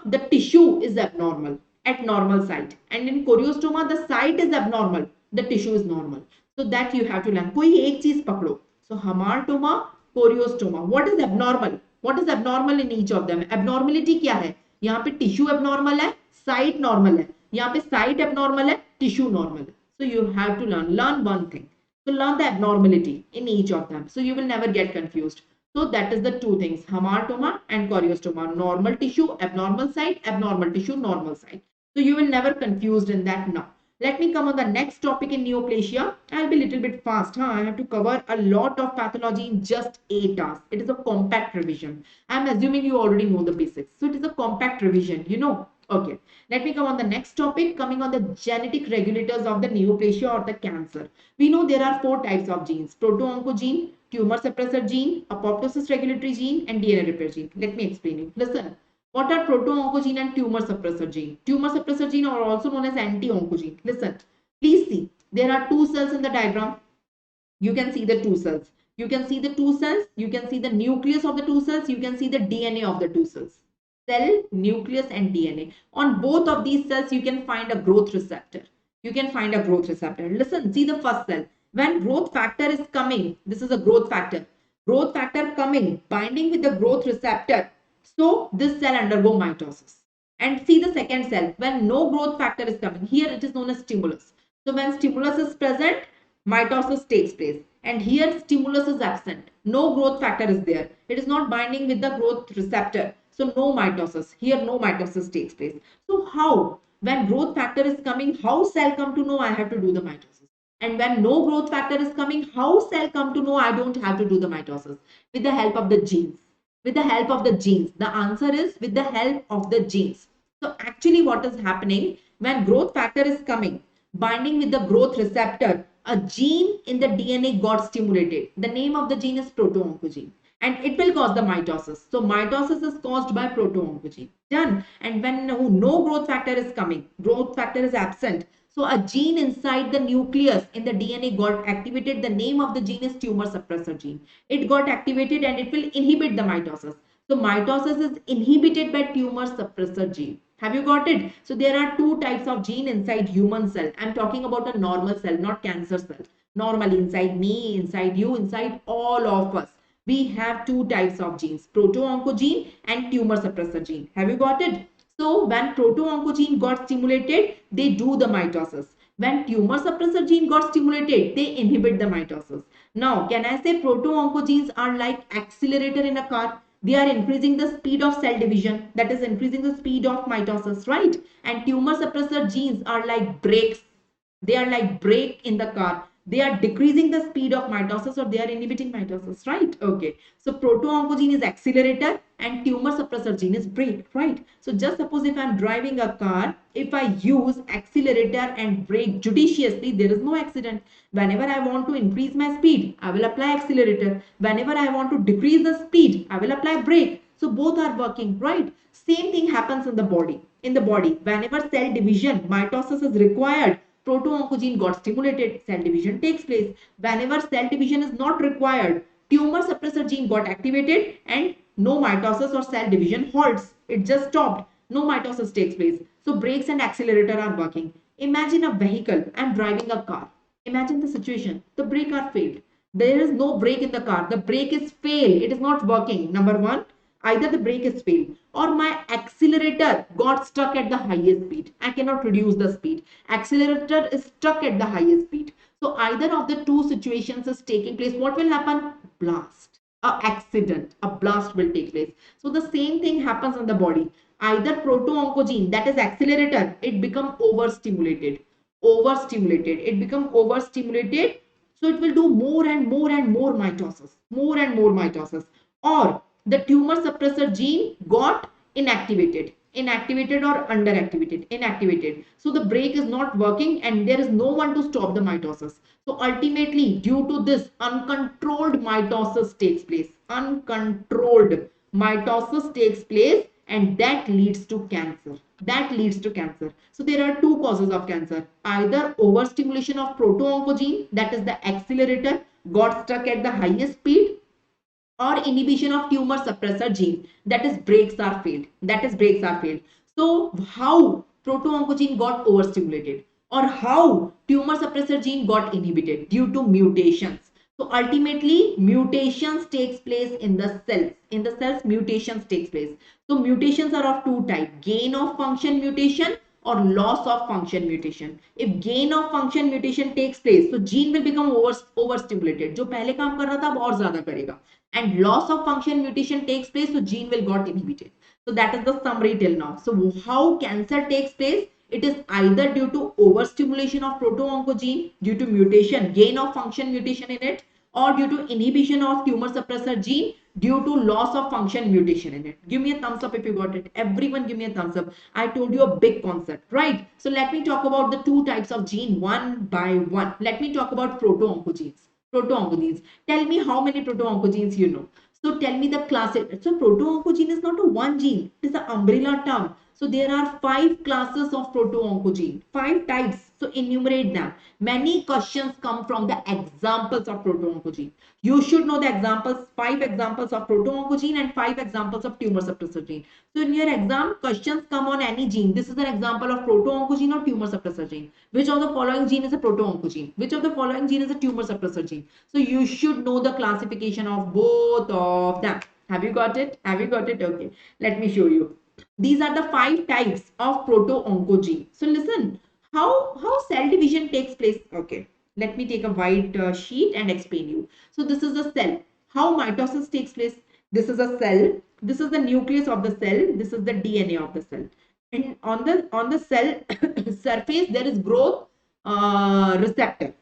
the tissue is abnormal at normal site. And in choriostoma, the site is abnormal. The tissue is normal. So that you have to learn. कोई एक चीज पकड़ो. So hamartoma, choriostoma. What is abnormal? What is abnormal in each of them? Abnormality क्या है? यहाँ पे tissue abnormal है, site normal है. यहाँ पे site abnormal है, tissue normal है. So you have to learn one thing. So learn the abnormality in each of them. So you will never get confused. So that is the two things, hamartoma and choriostoma. Normal tissue, abnormal site, abnormal tissue, normal site. So you will never confused in that now. Let me come on the next topic in neoplasia. I'll be a little bit fast. I have to cover a lot of pathology in just 8 hours. It is a compact revision. I'm assuming you already know the basics. So it is a compact revision, you know. Okay. Let me come on the next topic, coming on the genetic regulators of the neoplasia or the cancer. We know there are 4 types of genes: proto-oncogene, tumor suppressor gene, apoptosis regulatory gene, and DNA repair gene. Let me explain you. Listen. What are proto-oncogene and tumor suppressor gene? Tumor suppressor gene are also known as anti-oncogene. Listen, please see. There are 2 cells in the diagram. You can see the 2 cells. You can see the 2 cells. You can see the nucleus of the 2 cells. You can see the DNA of the 2 cells. Cell, nucleus, and DNA. On both of these cells, you can find a growth receptor. You can find a growth receptor. Listen, see the first cell. When growth factor is coming, this is a growth factor. Growth factor coming, binding with the growth receptor. So this cell undergo mitosis. And see the second cell. When no growth factor is coming, here it is known as stimulus. So when stimulus is present, mitosis takes place. And here stimulus is absent. No growth factor is there. It is not binding with the growth receptor. So no mitosis. Here no mitosis takes place. So how? When growth factor is coming, how cell come to know I have to do the mitosis? And when no growth factor is coming, how cell come to know I don't have to do the mitosis? With the help of the genes. With the help of the genes. The answer is with the help of the genes. So actually what is happening when growth factor is coming, binding with the growth receptor, a gene in the DNA got stimulated. The name of the gene is proto-oncogene and it will cause the mitosis. So mitosis is caused by proto-oncogene. Done. And when no growth factor is coming, growth factor is absent. So a gene inside the nucleus in the DNA got activated. The name of the gene is tumor suppressor gene. It got activated and it will inhibit the mitosis. So mitosis is inhibited by tumor suppressor gene. Have you got it? So there are 2 types of gene inside human cell. I'm talking about a normal cell, not cancer cell. Normally inside me, inside you, inside all of us, we have 2 types of genes, proto-oncogene and tumor suppressor gene. Have you got it? So when proto-oncogene got stimulated, they do the mitosis. When tumor suppressor gene got stimulated, they inhibit the mitosis. Now, can I say proto-oncogenes are like accelerator in a car? They are increasing the speed of cell division, that is increasing the speed of mitosis, right? And tumor suppressor genes are like brakes. They are like brake in the car. They are decreasing the speed of mitosis or they are inhibiting mitosis, right? Okay. So proto-oncogene is accelerator and tumor suppressor gene is brake, right? So just suppose if I'm driving a car, if I use accelerator and brake judiciously, there is no accident. Whenever I want to increase my speed, I will apply accelerator. Whenever I want to decrease the speed, I will apply brake. So both are working, right? Same thing happens in the body. In the body, whenever cell division, mitosis is required, proto-oncogene got stimulated, cell division takes place. Whenever cell division is not required, tumor suppressor gene got activated and no mitosis or cell division halts. It just stopped. No mitosis takes place. So brakes and accelerator are working. Imagine a vehicle. I'm driving a car. Imagine the situation. The brake are failed. There is no brake in the car. The brake is failed. It is not working. Number one, either the brake is failed or my accelerator got stuck at the highest speed. I cannot reduce the speed. Accelerator is stuck at the highest speed. So either of the 2 situations is taking place. What will happen? Blast. A accident. A blast will take place. So the same thing happens in the body. Either proto-oncogene, that is accelerator, it become overstimulated. Overstimulated. It become overstimulated. So it will do more and more and more mitosis. More and more mitosis. Or the tumor suppressor gene got inactivated or underactivated, inactivated. So the brake is not working and there is no one to stop the mitosis. So ultimately, due to this, uncontrolled mitosis takes place. Uncontrolled mitosis takes place and that leads to cancer. That leads to cancer. So there are 2 causes of cancer. Either overstimulation of proto-oncogene, that is the accelerator, got stuck at the highest speed, or inhibition of tumor suppressor gene, that is brakes are failed. So how proto-oncogene got overstimulated or how tumor suppressor gene got inhibited? Due to mutations. So ultimately mutations takes place in the cells. Mutations takes place. So mutations are of 2 types: gain of function mutation or loss of function mutation. If gain of function mutation takes place, so gene will become overstimulated. जो पहले काम कर रहा था अब और ज़्यादा करेगा. And loss of function mutation takes place, so gene will got inhibited. So that is the summary till now. So how cancer takes place? It is either due to overstimulation of proto-oncogene due to mutation, gain of function mutation in it, or due to inhibition of tumor suppressor gene due to loss of function mutation in it. Give me a thumbs up if you got it. Everyone give me a thumbs up. I told you a big concept, right? So let me talk about the two types of gene one by one. Let me talk about proto-oncogenes. Proto-oncogenes. Tell me how many proto-oncogenes you know. So tell me the classic. So proto-oncogene is not a one gene. It is an umbrella term. So there are 5 classes of proto-oncogene, 5 types. So enumerate them. Many questions come from the examples of proto-oncogene. You should know the examples, 5 examples of proto-oncogene and 5 examples of tumor suppressor gene. So in your exam, questions come on any gene. This is an example of proto-oncogene or tumor suppressor gene. Which of the following gene is a proto-oncogene? Which of the following gene is a tumor suppressor gene? So you should know the classification of both of them. Have you got it? Have you got it? Okay. Let me show you. These are the 5 types of proto-oncogene. So listen, how cell division takes place. Okay, let me take a white sheet and explain you. So this is a cell. How mitosis takes place. This is a cell. This is the nucleus of the cell. This is the DNA of the cell. And on the cell surface there is growth receptor.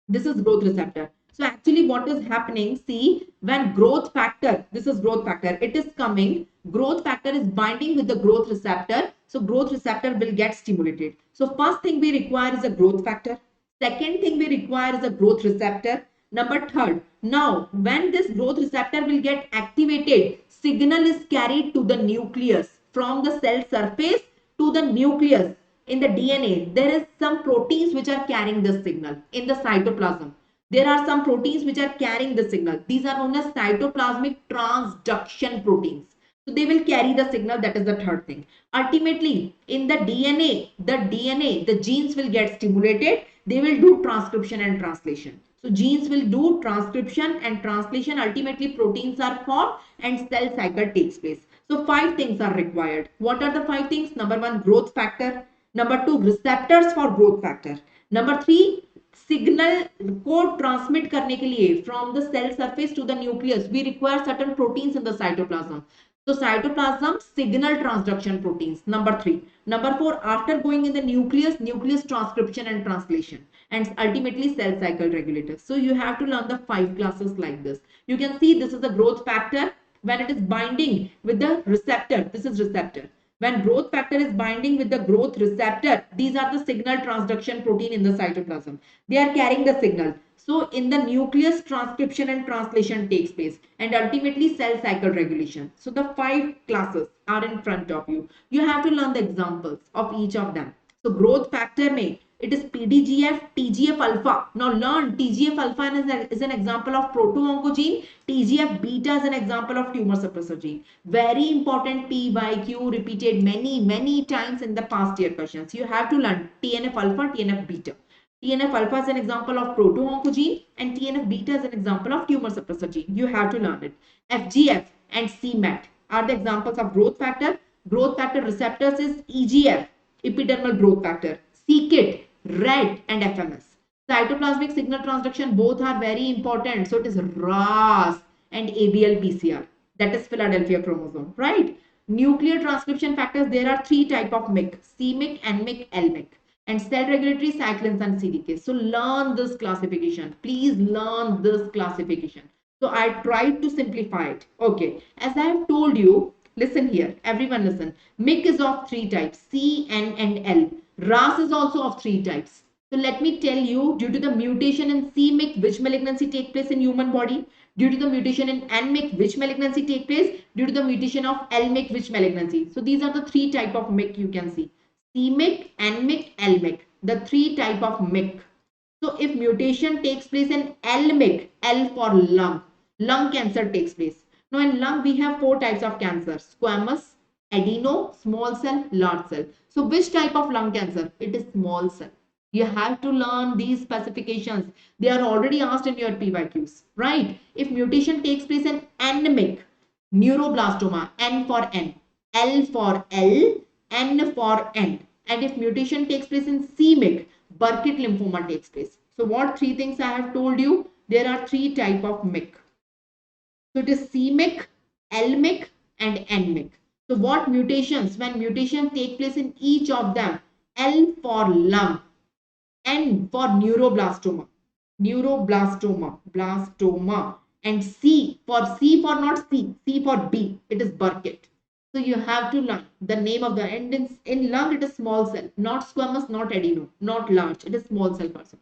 This is growth receptor. So actually what is happening, see, when growth factor, this is growth factor, it is coming, growth factor is binding with the growth receptor. So growth receptor will get stimulated. So first thing we require is a growth factor. Second thing we require is a growth receptor. Number third, now when this growth receptor will get activated, signal is carried to the nucleus from the cell surface to the nucleus. In the DNA, there is some proteins which are carrying the signal in the cytoplasm. There are some proteins which are carrying the signal. These are known as cytoplasmic transduction proteins. So they will carry the signal. That is the third thing. Ultimately, in the DNA, the genes will get stimulated. They will do transcription and translation. So genes will do transcription and translation. Ultimately, proteins are formed and cell cycle takes place. So 5 things are required. What are the 5 things? Number 1, growth factor. Number 2, receptors for growth factor. Number 3, signal को transmit करने के लिए from the cell surface to the nucleus we require certain proteins in the cytoplasm. So cytoplasm signal transduction proteins. Number 3. Number 4, after going in the nucleus transcription and translation, and ultimately cell cycle regulators. So you have to learn the 5 classes like this. You can see this is the growth factor when it is binding with the receptor. This is receptor. When growth factor is binding with the growth receptor, these are the signal transduction protein in the cytoplasm. They are carrying the signal. So in the nucleus, transcription and translation takes place, and ultimately cell cycle regulation. So the 5 classes are in front of you. You have to learn the examples of each of them. So growth factor mein, it is PDGF, TGF alpha. Now learn TGF alpha is an example of proto-oncogene. TGF beta is an example of tumor suppressor gene. Very important PYQ repeated many times in the past year questions. You have to learn TNF alpha, TNF beta. TNF alpha is an example of proto-oncogene and TNF beta is an example of tumor suppressor gene. You have to learn it. FGF and CMAT are the examples of growth factor. Growth factor receptors is EGF, epidermal growth factor, c-KIT, RED and FMS. Cytoplasmic signal transduction, both are very important. So it is RAS and ABL-PCR. That is Philadelphia chromosome, right? Nuclear transcription factors, there are 3 type of MYC, c-MYC, n-MYC, l-MYC. And cell regulatory cyclins and CDK. So learn this classification. Please learn this classification. So I tried to simplify it. Okay. As I have told you, listen here. Everyone listen. MYC is of 3 types. C, N and L. RAS is also of 3 types. So let me tell you, due to the mutation in c-MYC, which malignancy take place in human body? Due to the mutation in n-MYC, which malignancy take place? Due to the mutation of l-MYC, which malignancy? So these are the 3 type of MYC you can see. c-MYC, n-MYC, l-MYC, the 3 type of MYC. So if mutation takes place in l-MYC, L for lung cancer takes place. Now in lung we have 4 types of cancer: squamous, adeno, small cell, large cell. So which type of lung cancer? It is small cell. You have to learn these specifications. They are already asked in your PYQs, right? If mutation takes place in n-MYC, neuroblastoma, N for N, L for L, N for N. And if mutation takes place in c-MYC, Burkitt lymphoma takes place. So what 3 things I have told you? There are 3 type of MYC. So it is c-MYC, l-MYC and n-MYC. So what mutations? When mutation take place in each of them, L for lung, N for neuroblastoma, blastoma, and C for not C for B, it is Burkitt. So you have to learn the name of the end in lung, it is small cell, not squamous, not adeno, not large, it is small cell carcinoma.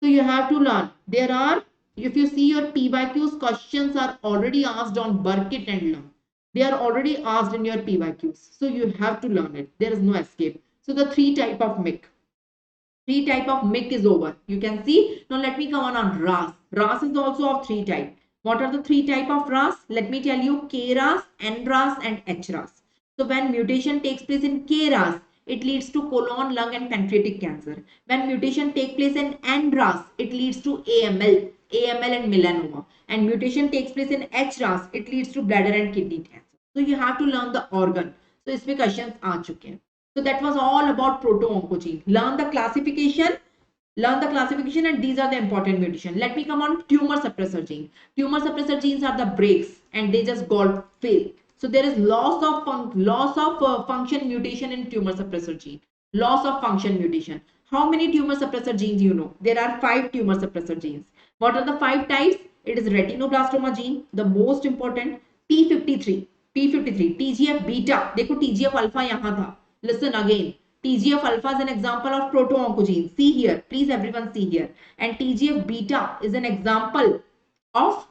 So you have to learn. There are, if you see your PYQs, questions are already asked on Burkitt and lung. They are already asked in your PYQs. So you have to learn it. There is no escape. So the three type of MIC. Three type of MIC is over. You can see. Now let me come on RAS. RAS is also of three type. What are the three type of RAS? Let me tell you: KRAS, NRAS, and HRAS. So when mutation takes place in KRAS, it leads to colon, lung, and pancreatic cancer. When mutation takes place in NRAS, it leads to AML and melanoma. And mutation takes place in HRAS, it leads to bladder and kidney cancer. So you have to learn the organ. So इसमें questions आ चुके हैं. So that was all about proto-oncogene. Learn the classification, and these are the important mutation. Let me come on tumor suppressor gene. Tumor suppressor genes are the breaks and they just got fail. So there is loss of function mutation in tumor suppressor gene. Loss of function mutation. How many tumor suppressor genes you know? There are 5 tumor suppressor genes. What are the 5 types? It is retinoblastoma gene, the most important. P53, TGF beta. देखो TGF alpha यहाँ था. Listen again. TGF alpha is an example of proto-oncogene. See here. Please everyone see here. And TGF beta is an example of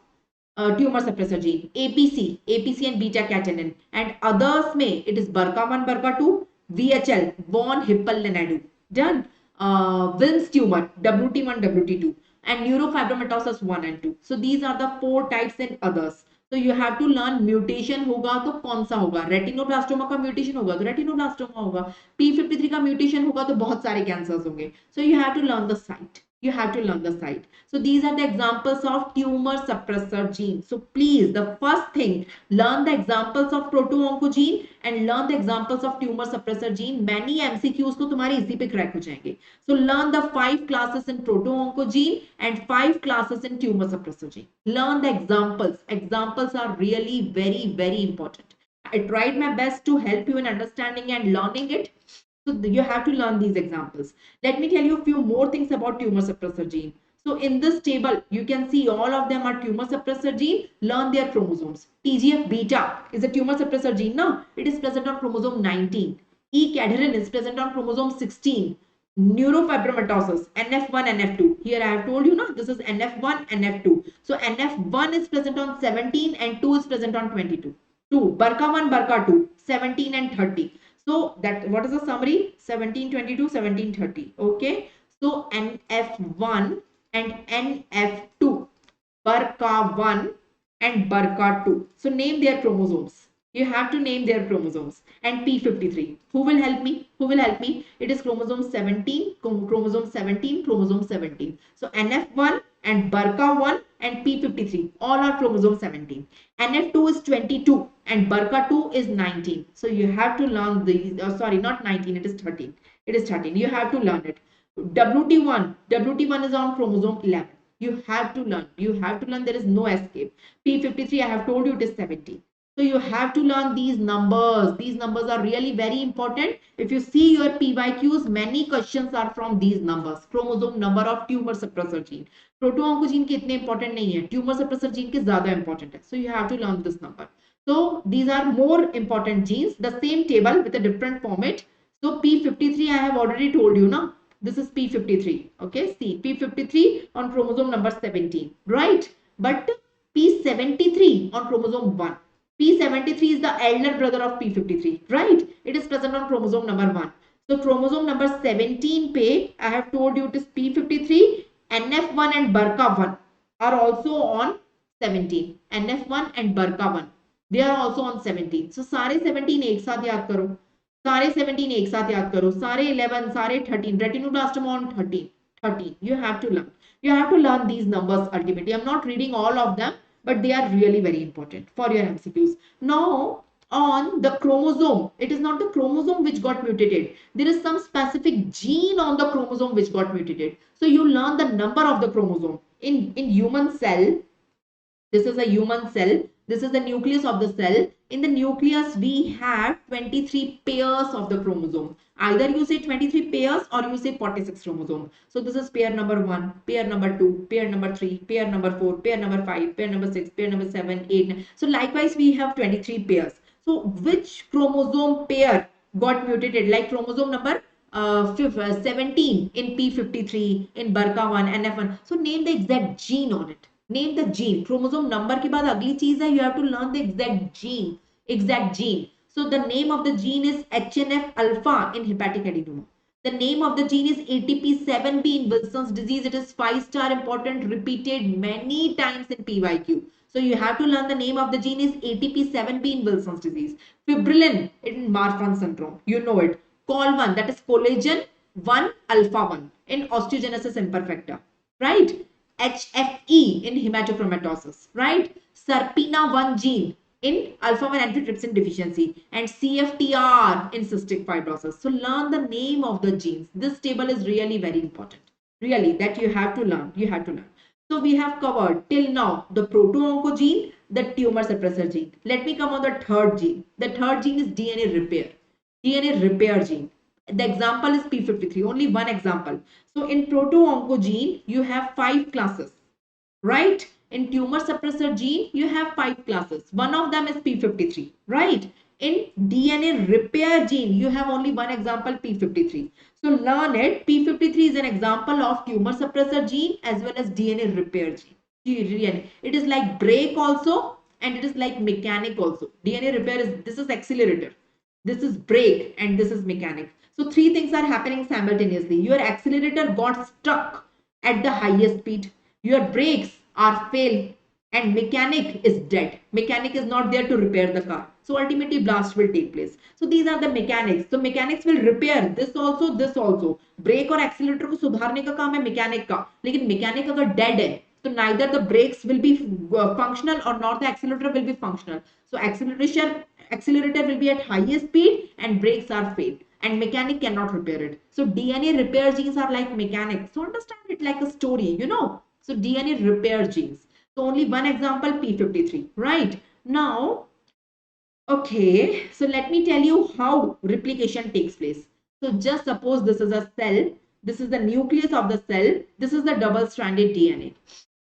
tumor suppressor gene. APC and beta catenin. And others may, it is BRCA1, BRCA2, VHL, von Hippel-Lennard. Done. Wilms tumor, WT1, WT2. And neurofibromatosis 1 and 2. So these are the 4 types and others. तो you have to learn mutation होगा तो कौन सा होगा. Retinoblastoma का mutation होगा तो retinoblastoma होगा. P53 का म्यूटेशन होगा तो बहुत सारे कैंसर्स होंगे. So you have to learn the site. You have to learn the site. So these are the examples of tumor suppressor gene. So please, the first thing, learn the examples of proto-oncogene and learn the examples of tumor suppressor gene. Many MCQs तो तुम्हारे इसी पे crack हो जाएंगे. So learn the 5 classes in proto-oncogene and 5 classes in tumor suppressor gene. Learn the examples. Examples are really very, very important. I tried my best to help you in understanding and learning it. So you have to learn these examples. Let me tell you a few more things about tumor suppressor gene. So in this table, you can see all of them are tumor suppressor gene. Learn their chromosomes. TGF beta is a tumor suppressor gene. No, it is present on chromosome 19. E-cadherin is present on chromosome 16. Neurofibromatosis, NF1, NF2. Here I have told you, no, this is NF1, NF2. So NF1 is present on 17 and 2 is present on 22. 2, BRCA1, BRCA2, 17 and 30. So that, what is the summary? 1722, 1730. Okay. So NF1 and NF2, BRCA1 and BRCA2. So name their chromosomes. You have to name their chromosomes. And P53. Who will help me? Who will help me? It is chromosome 17, chromosome 17, chromosome 17. So NF1 and BRCA1 and P53. All are chromosome 17. NF2 is 22 and BRCA2 is 19. So you have to learn these. Sorry, not 19. It is 13. It is 13. You have to learn it. WT1 is on chromosome 11. You have to learn. You have to learn. There is no escape. P53, I have told you, it is 17. So you have to learn these numbers. These numbers are really very important. If you see your PYQs, many questions are from these numbers. Chromosome number of tumor suppressor gene. Proto-oncogene के इतने important नहीं है. Tumor suppressor gene के ज़्यादा important है. So you have to learn this number. So these are more important genes. The same table with a different format. So P53 I have already told you, na. This is P53. Okay, see P53 on chromosome number 17, right? But P73 on chromosome 1. P73 is the elder brother of P53, right? It is present on chromosome number 1. So chromosome number 17 pe, I have told you it is P53, NF1 and BRCA1 are also on 17. NF1 and BRCA1, they are also on 17. So सारे 17 एक साथ याद करो. सारे 17 एक साथ याद करो. सारे 11, सारे 13. Retinoblastoma on 13. You have to learn. You have to learn these numbers ultimately. I'm not reading all of them, but they are really very important for your MCQs. Now, on the chromosome, it is not the chromosome which got mutated. There is some specific gene on the chromosome which got mutated. So you learn the number of the chromosome. In human cell, this is a human cell. This is the nucleus of the cell. In the nucleus, we have 23 pairs of the chromosome. Either you say 23 pairs or you say 46 chromosome. So this is pair number 1, pair number 2, pair number 3, pair number 4, pair number 5, pair number 6, pair number 7, 8, 9. So likewise, we have 23 pairs. So which chromosome pair got mutated? Like chromosome number 17 in P53, in BRCA1, NF1. So name the exact gene on it. Name the gene. Chromosome number के बाद अगली चीज है, you have to learn the exact gene. Exact gene. So the name of the gene is HNF alpha in hepatic adenoma. The name of the gene is ATP7B in Wilson's disease. It is 5-star important, repeated many times in PYQ. So you have to learn the name of the gene is ATP7B in Wilson's disease. Fibrillin in Marfan syndrome. You know it. COL1, that is collagen 1 alpha 1 in osteogenesis imperfecta. Right? HFE in hematochromatosis. Right? SERPINA1 gene in alpha-1 antitrypsin deficiency and CFTR in cystic fibrosis. So learn the name of the genes. This table is really very important. Really, that you have to learn. You have to learn. So we have covered till now the proto-oncogene, the tumor suppressor gene. Let me come on the third gene. The third gene is DNA repair. DNA repair gene. The example is P53. Only one example. So in proto-oncogene, you have 5 classes. Right? In tumor suppressor gene, you have 5 classes. One of them is P53, right? In DNA repair gene, you have only one example, P53. So learn it. P53 is an example of tumor suppressor gene as well as DNA repair gene. It is like brake also and it is like mechanic also. DNA repair is, this is accelerator, this is brake and this is mechanic. So 3 things are happening simultaneously. Your accelerator got stuck at the highest speed. Your brakes are failed and mechanic is dead. Mechanic is not there to repair the car. So ultimately blast will take place. So these are the mechanics. So mechanics will repair this also, this also. Brake और accelerator को सुधारने का काम है mechanic का. लेकिन mechanic अगर dead है, so neither the brakes will be functional or nor the accelerator will be functional. So accelerator will be at highest speed and brakes are failed. And mechanic cannot repair it. So DNA repair genes are like mechanics. So understand it like a story, you know. So DNA repair genes. So only one example, P53, right? Now, okay, so let me tell you how replication takes place. So just suppose this is a cell. This is the nucleus of the cell. This is the double-stranded DNA.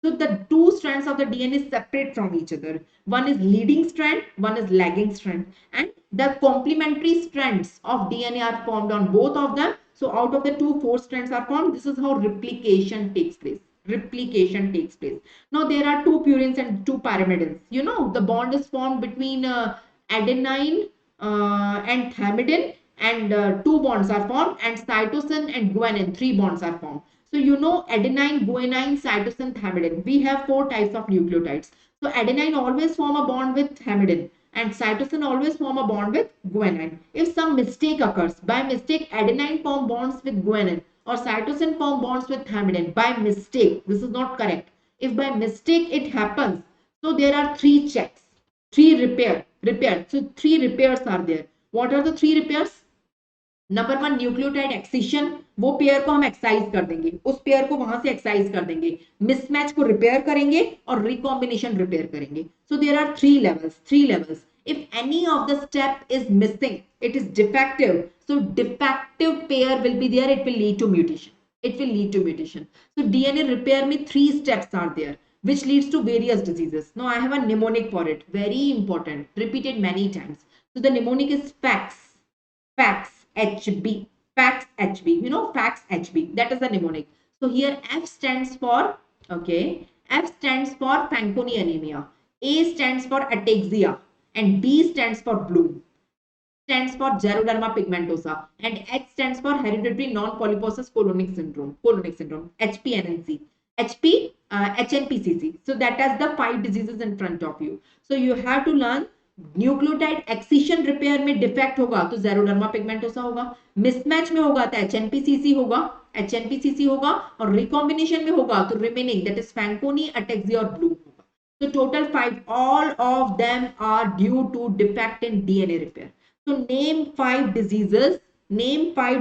So the 2 strands of the DNA separate from each other. One is leading strand, one is lagging strand. And the complementary strands of DNA are formed on both of them. So out of the 2, 4 strands are formed. This is how replication takes place. Replication takes place. Now there are 2 purines and 2 pyrimidines. You know, the bond is formed between adenine and thymidine, and 2 bonds are formed, and cytosine and guanine, 3 bonds are formed. So you know adenine, guanine, cytosine, thymidine. We have 4 types of nucleotides. So adenine always form a bond with thymidine and cytosine always form a bond with guanine. If some mistake occurs, by mistake adenine form bonds with guanine or cytosine form bonds with thymidine, by mistake, this is not correct. If by mistake it happens, so there are 3 checks, 3 repair. So 3 repairs are there. What are the 3 repairs? Number 1 nucleotide excision, वो pair को हम excise कर देंगे, उस pair को वहां से excise कर देंगे, मिसमैच को रिपेयर करेंगे और रिकॉम्बिनेशन रिपेयर करेंगे. So there are 3 levels. If any of the step is missing, it is defective. So defective pair will be there. It will lead to mutation. So DNA repair में 3 steps are there, which leads to various diseases. Now I have a mnemonic for it. Very important. Repeated many times. So the mnemonic is FACS HB. FACS HB. You know FACS HB. That is the mnemonic. So here F stands for, okay, F stands for Fanconi anemia. A stands for ataxia. And B stands for Bloom. Stands for Geroderma pigmentosa. And H stands for hereditary non-polyposis colonic syndrome. HPNNC. HNPCC. So that is the 5 diseases in front of you. So you have to learn nucleotide excision repair में defect होगा तो जेरोडर्मा pigmentosa होगा, mismatch में होगा तो एचएनपीसीसी होगा और recombination में होगा तो remaining that is Fanconi, ataxia और ब्लूम होगा. So total 5, all of them are due to defect in DNA repair. So name 5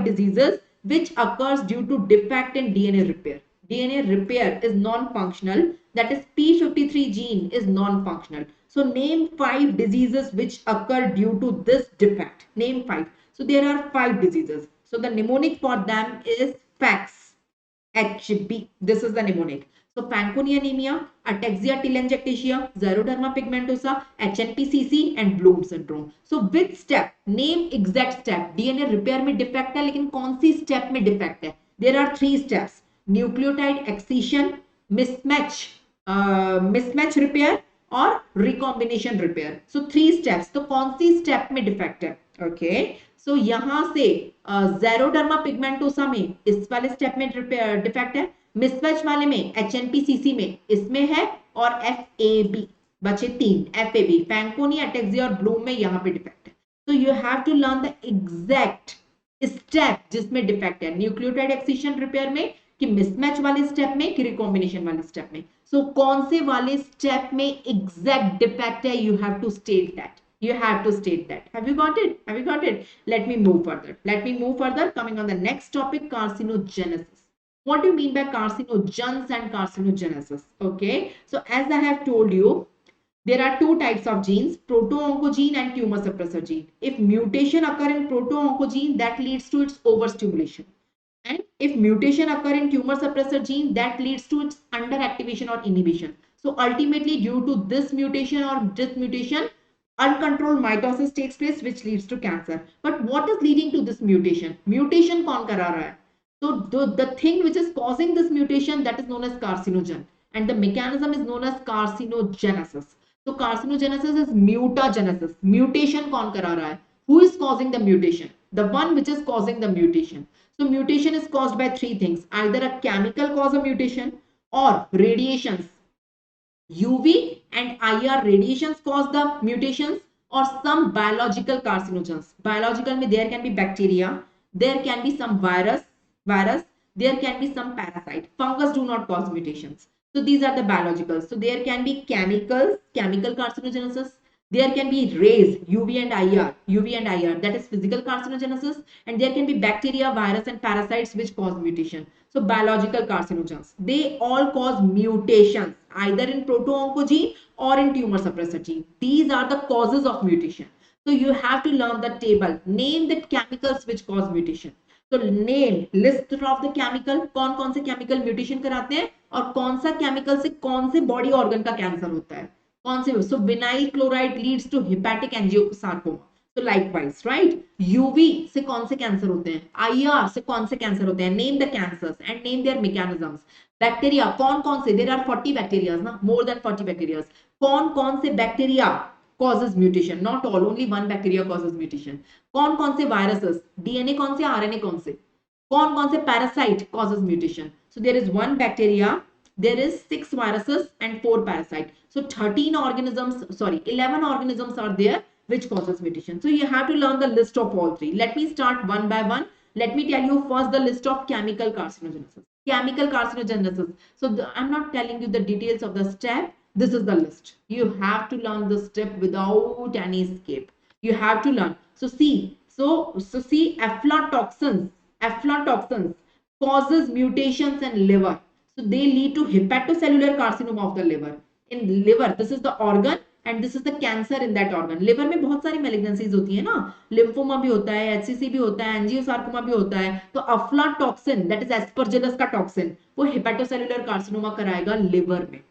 diseases which occurs due to defect in DNA repair. DNA repair is non-functional that is P53 gene is non-functional. So name 5 diseases which occur due to this defect. Name 5. So there are 5 diseases. So the mnemonic for them is FACS. HB. This is the mnemonic. So Fanconi anemia, ataxia telangiectasia, xeroderma pigmentosa, HNPCC and Bloom syndrome. So which step? Name exact step. DNA repair में defect है लेकिन कौन सी step में defect है? There are 3 steps. Nucleotide excision, mismatch repair और recombination repair. So 3 steps. तो कौन सी step में defect है? Okay. सो यहां से जेरोडर्मा पिगमेंटोसा में इस वाले स्टेप में डिफेक्ट है, मिसमैच वाले में एचएनपीसीसी में इसमें है और एफएबी बचे 3 एफएबी फैंकोनी अटैक्सिया और ब्लूम में यहां पे डिफेक्ट है. तो you have to learn the exact step जिसमें डिफेक्ट है, न्यूक्लियोटाइड एक्सिशन रिपेयर में कि मिसमैच वाले स्टेप में कि रिकॉम्बिनेशन वाले स्टेप में. सो कौन से वाले स्टेप में एग्जैक्ट डिफेक्ट है, you have to state that. You have to state that. Have you got it? Have you got it? Let me move further. Coming on the next topic, carcinogenesis. What do you mean by carcinogens and carcinogenesis? Okay. So as I have told you, there are 2 types of genes, proto-oncogene and tumor suppressor gene. If mutation occur in proto-oncogene, that leads to its overstimulation. And if mutation occur in tumor suppressor gene, that leads to its underactivation or inhibition. So ultimately, due to this mutation or dismutation, uncontrolled mitosis takes place which leads to cancer. But what is leading to this mutation? Mutation कौन करा रहा है? So the thing which is causing this mutation, that is known as carcinogen, and the mechanism is known as carcinogenesis. So carcinogenesis is mutagenesis. Mutation कौन करा रहा है? Who is causing the mutation? The one which is causing the mutation. So mutation is caused by 3 things. Either a chemical cause of mutation or radiations. UV and IR radiations cause the mutations or some biological carcinogens. Biological में there can be bacteria, there can be some virus, there can be some parasite. Fungus do not cause mutations. So these are the biologicals. So there can be chemicals, chemical carcinogenesis. There can be rays, UV and IR, that is physical carcinogenesis, and there can be bacteria, virus and parasites which cause mutation. So biological carcinogens, they all cause mutations either in proto-oncogene or in tumor suppressor gene. These are the causes of mutation. So you have to learn the table. Name the chemicals which cause mutation. So name list of the chemical, कौन से chemical mutation कराते हैं और कौन सा chemical से कौन से body organ का cancer होता है. कौन से? So vinyl chloride leads to hepatic angiosarcoma. So likewise, right? UV से कौन से कैंसर होते हैं? IR से कौन से कैंसर होते हैं? Name the cancers and name their mechanisms. Bacteria कौन से? There are 40 bacteria ना, more than 40 bacteria. कौन से bacteria causes mutation? Not all, only one bacteria causes mutation. कौन से viruses? DNA कौन से? RNA कौन से? कौन से parasite causes mutation? So there is one bacteria, there is 6 viruses and 4 parasites. So 11 organisms are there which causes mutation. So you have to learn the list of all 3. Let me start one by one. Let me tell you first the list of chemical carcinogenesis. Chemical carcinogenesis. So I'm not telling you the details of the step. This is the list. You have to learn the step without any escape. You have to learn. So see, aflatoxins causes mutations in liver. So they lead to hepatocellular carcinoma of the liver. In liver, this is the organ and this is the cancer in that organ. Liver में बहुत सारी malignancies होती है ना, lymphoma भी होता है, HCC भी होता है, एंजियोसार्कोमा भी होता है. तो अफ्लाटॉक्सिन, that is aspergillus का टॉक्सिन, वो hepatocellular carcinoma कराएगा liver में.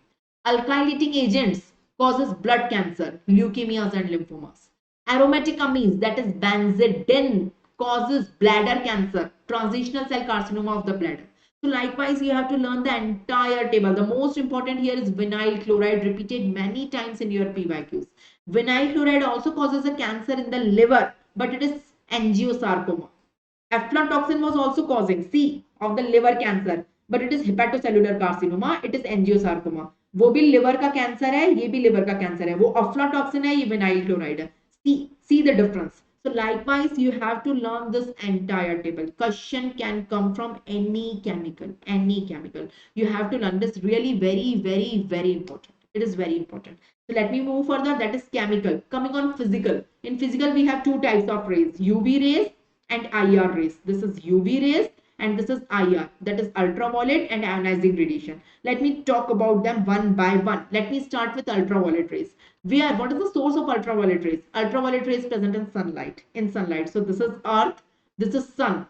Alkylating agents causes blood cancer, leukemias and lymphomas. Aromatic amines, that is benzidine, causes bladder cancer, transitional cell carcinoma of the bladder. So likewise, you have to learn the entire table. The most important here is vinyl chloride, repeated many times in your PYQs. Vinyl chloride also causes a cancer in the liver, but it is angiosarcoma. Aflatoxin was also causing C of the liver cancer, but it is hepatocellular carcinoma. It is angiosarcoma. वो भी liver का cancer है, ये भी liver का cancer है. वो aflatoxin है, ये vinyl chloride है. See the difference. So likewise, you have to learn this entire table. Question can come from any chemical. You have to learn this. Really very important. It is very important. So let me move further. That is chemical. Coming on physical. In physical, we have 2 types of rays, UV rays and IR rays. This is UV rays and this is IR, that is ultraviolet and ionizing radiation. Let me talk about them one by one. Let me start with ultraviolet rays. What is the source of ultraviolet rays? Ultraviolet rays present in sunlight. So this is earth, this is sun.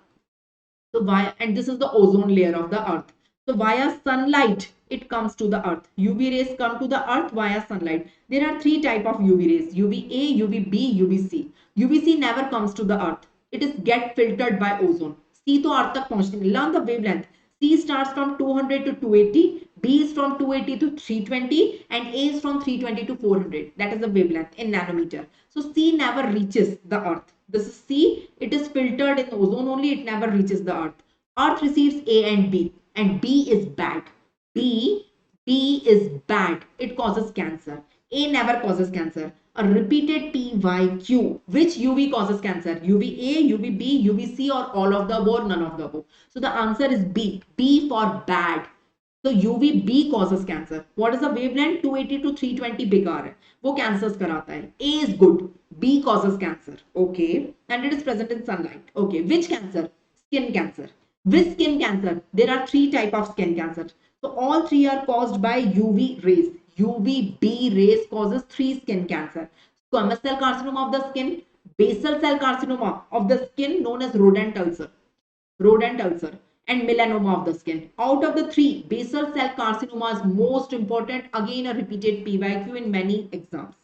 So and this is the ozone layer of the earth. So via sunlight, it comes to the earth. UV rays come to the earth via sunlight. There are three type of UV rays: UVA, UVB, UVC. UVC never comes to the earth. It is get filtered by ozone. C to earth tak pahunchne. Learn the wavelength. C starts from 200 to 280, B is from 280 to 320, and A is from 320 to 400. That is the wavelength in nanometer. So C never reaches the earth. This is C. It is filtered in ozone only. It never reaches the earth. Earth receives A and B is bad. B is bad. It causes cancer. A never causes cancer. A repeated PYQ. Which UV causes cancer? UVA, UVB, UVC, or all of the above, none of the above. So the answer is B. B for bad. So UVB causes cancer. What is the wavelength? 280 to 320 बेकार है, वो cancers कराता है. A is good. B causes cancer. Okay, and it is present in sunlight. Okay, which cancer? Skin cancer. Which skin cancer? There are three type of skin cancer. So all three are caused by UV rays. UVB rays causes three skin cancer: squamous cell carcinoma of the skin, basal cell carcinoma of the skin known as rodent ulcer, and melanoma of the skin. Out of the three, basal cell carcinoma is most important. Again, a repeated PYQ in many exams.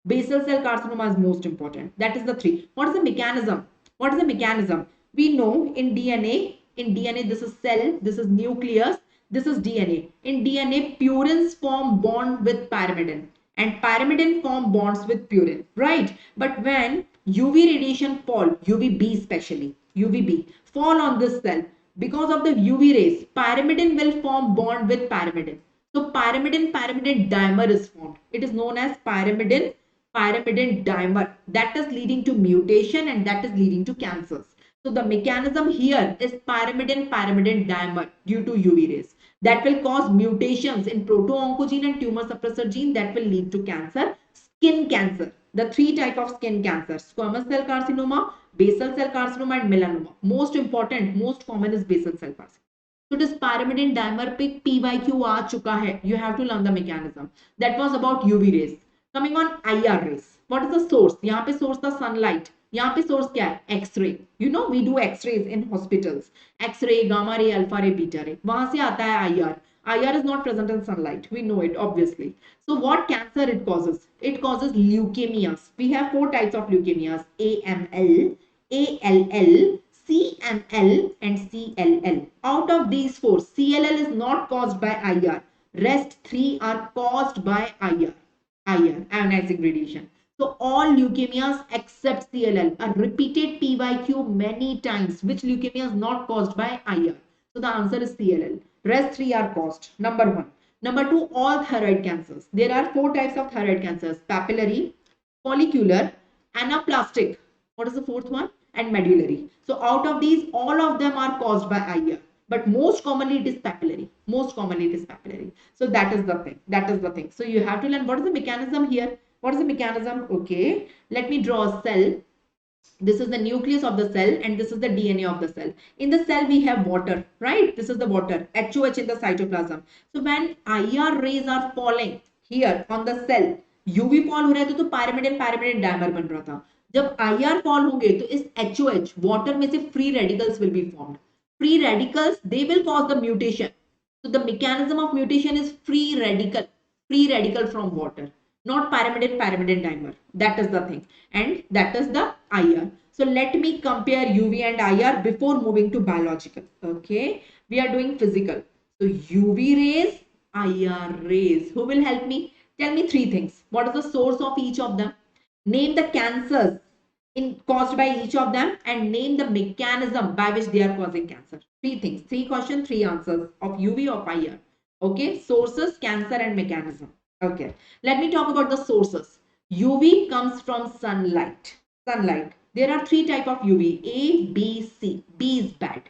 Basal cell carcinoma is most important. That is the three. What is the mechanism? What is the mechanism? We know in DNA, this is cell, this is nucleus, this is DNA. In DNA, purines form bond with pyrimidine and pyrimidine form bonds with purine, right? But when UV radiation fall, UVB especially, UVB fall on this cell, because of the UV rays, pyrimidine will form bond with pyrimidine. So pyrimidine dimer is formed. It is known as pyrimidine dimer. That is leading to mutation and that is leading to cancers. So the mechanism here is pyrimidine dimer due to UV rays. That will cause mutations in proto-oncogene and tumor suppressor gene that will lead to cancer. Skin cancer. The three type of skin cancer: squamous cell carcinoma, basal cell carcinoma, and melanoma. Most important, most common is basal cell carcinoma. So this pyrimidine dimer पे PYQ आ चुका है. You have to learn the mechanism. That was about UV rays. Coming on IR rays. What is the source? यहाँ पे source था sunlight. यहाँ पे source क्या है? X-ray. You know we do X-rays in hospitals. X-ray, gamma ray, alpha ray, beta ray. वहां से आता है IR. IR is not present in sunlight. We know it obviously. So what cancer it causes? It causes leukemias. We have four types of leukemias: AML, ALL, CML, and CLL. Out of these four, CLL is not caused by IR. Rest three are caused by IR, ionizing radiation. So all leukemias except CLL are repeated PYQ many times. Which leukemia is not caused by IR? So the answer is CLL. Rest three are caused. Number one. Number two, all thyroid cancers. There are four types of thyroid cancers: papillary, follicular, anaplastic. What is the fourth one? And medullary. So out of these, all of them are caused by IR. But most commonly it is papillary. Most commonly it is papillary. So that is the thing. That is the thing. So you have to learn what is the mechanism here. What is the mechanism? Okay. Let me draw a cell. This is the nucleus of the cell and this is the DNA of the cell. In the cell we have water, right? This is the water, HOH in the cytoplasm. So when IR rays are falling here on the cell, UV fall हो रहा है तो pyrimidine dimer बन रहा था. जब IR fall होंगे तो इस HOH water में से free radicals will be formed. Free radicals, they will cause the mutation. So the mechanism of mutation is free radical from water, not pyrimidine dimer. That is the thing, and that is the IR. So let me compare UV and IR before moving to biological. Okay, we are doing physical. So UV rays, IR rays. Who will help me? Tell me three things. What is the source of each of them? Name the cancers caused by each of them and name the mechanism by which they are causing cancer. Three things, three questions, three answers of UV or IR. Okay, sources, cancer, and mechanism. Okay, let me talk about the sources. UV comes from sunlight. There are three types of UV: A, B, C. B is bad.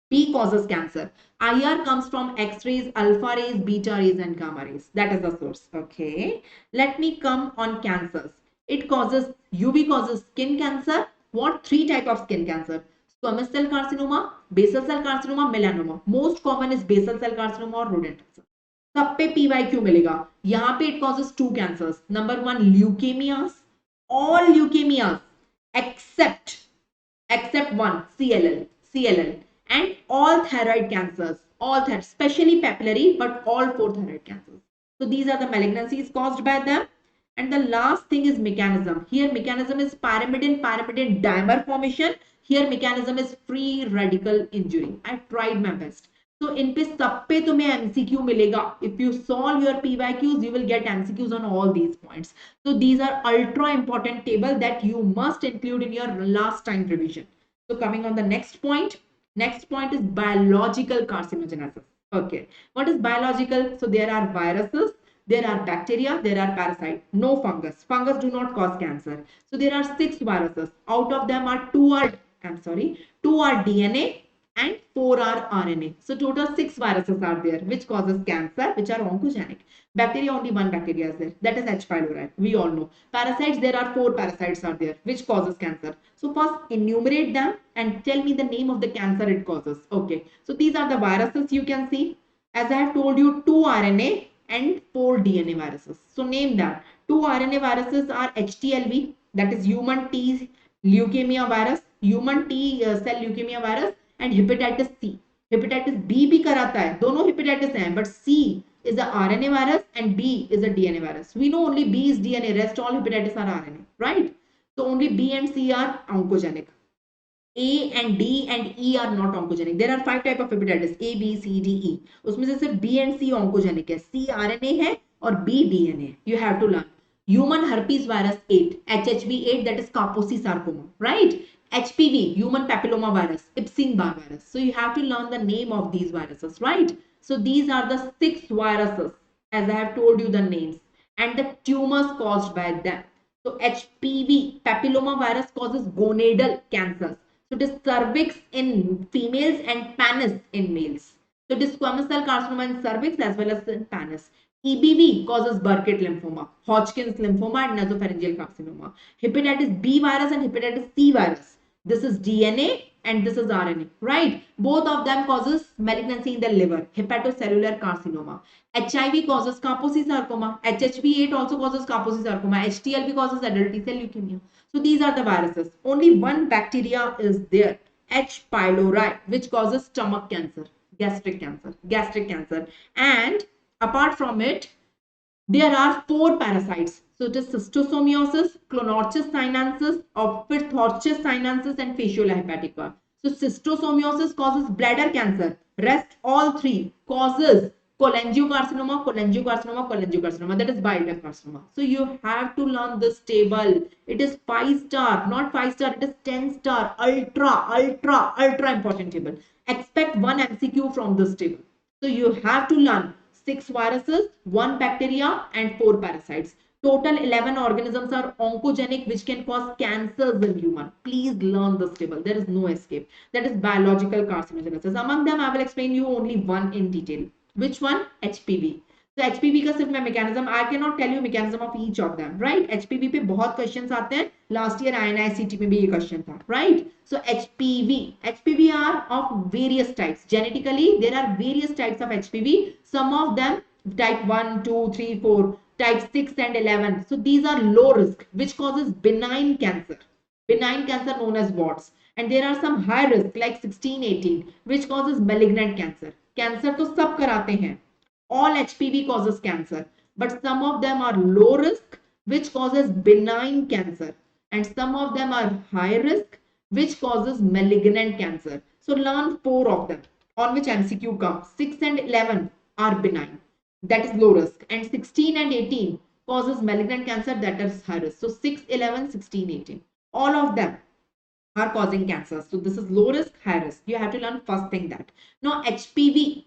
B causes cancer. IR comes from X-rays, alpha rays, beta rays, and gamma rays. That is the source. Okay, let me come on cancers. UV causes skin cancer. What three type of skin cancer? Squamous cell carcinoma, basal cell carcinoma, melanoma. Most common is basal cell carcinoma or rodent cancer. सब पे PYQ मिलेगा. यहाँ पे it causes two cancers. Number one, leukemias. All leukemias except one, CLL, and all thyroid cancers, all thyroid, especially papillary, but all four thyroid cancers. So these are the malignancies caused by them. And the last thing is mechanism. Here mechanism is pyrimidine dimer formation. Here mechanism is free radical injury. I tried my best. So इन पे सब पे तुम्हें MCQ मिलेगा. If you solve your PYQs, you will get MCQs on all these points. So these are ultra important table that you must include in your last time revision. So coming on the next point is biological carcinogenesis. Okay, what is biological? So there are viruses, there are bacteria, there are parasites, no fungus. Fungus do not cause cancer. So there are 6 viruses. Out of them are 2 are DNA and 4 are RNA. So total 6 viruses are there which causes cancer, which are oncogenic. Bacteria, only one bacteria is there, that is H. pylori. We all know. Parasites, there are 4 parasites are there which causes cancer. So first enumerate them and tell me the name of the cancer it causes. Okay, so these are the viruses you can see. As I have told you, 2 RNA and 4 DNA viruses. So name them. 2 RNA viruses are HTLV, that is human T leukemia virus, human T cell leukemia virus, and hepatitis C. Hepatitis B भी कराता है, दोनों hepatitis हैं, but C is a RNA virus and B is a DNA virus. We know only B is DNA, rest all hepatitis are RNA, right? So only B and C are oncogenic. A and D and E are not oncogenic. There are 5 type of hepatitis, A, B, C, D, E. उसमें से सिर्फ B and C oncogenic है. C RNA है और B DNA. You have to learn. Human herpes virus 8, HHV8, that is Kaposi sarcoma, right? HPV, human papilloma virus, Epstein-Barr virus. So you have to learn the name of these viruses, right? So these are the 6 viruses, as I have told you the names, and the tumors caused by them. So HPV, papilloma virus, causes gonadal cancers. So it is cervix in females and penis in males. So it is squamous cell carcinoma in cervix as well as in penis. EBV causes Burkitt lymphoma, Hodgkin's lymphoma, and nasopharyngeal carcinoma. Hepatitis B virus and hepatitis C virus. This is DNA and this is RNA, right? Both of them causes malignancy in the liver, hepatocellular carcinoma. HIV causes Kaposi sarcoma. HHV8 also causes Kaposi sarcoma. HTLV causes adult T cell leukemia. So these are the viruses. Only one bacteria is there, H. pylori, which causes stomach cancer, gastric cancer. And apart from it, there are 4 parasites. So it is Schistosomiasis, Clonorchis sinensis, Ophthalmorchis sinensis, and Fasciola hepatica. So Schistosomiasis causes bladder cancer. Rest all 3 causes cholangiocarcinoma. That is bile duct carcinoma. So you have to learn this table. It is 5-star, not 5-star. It is 10-star. Ultra important table. Expect 1 MCQ from this table. So you have to learn 6 viruses, 1 bacteria, and 4 parasites. Total 11 organisms are oncogenic, which can cause cancers in human. Please learn this table. There is no escape. That is biological carcinogenesis. Among them, I will explain you only one in detail. Which one? HPV. So HPV का सिर्फ मैं mechanism, I cannot tell you mechanism of each of them, right? HPV पे बहुत questions आते हैं. Last year INI-CT में भी ये question था, right? So HPV are of various types. Genetically, there are various types of HPV. Some of them type 1, 2, 3, 4, type 6 and 11. So these are low risk, which causes benign cancer known as warts. And there are some high risk like 16, 18, which causes malignant cancer. Cancer तो सब कराते हैं. All HPV causes cancer, but some of them are low risk, which causes benign cancer, and some of them are high risk, which causes malignant cancer. So learn 4 of them on which MCQ comes. 6 and 11 are benign, that is low risk, and 16 and 18 causes malignant cancer, that is high risk. So 6, 11, 16, 18, all of them are causing cancer. So this is low risk, high risk. You have to learn first thing that. Now HPV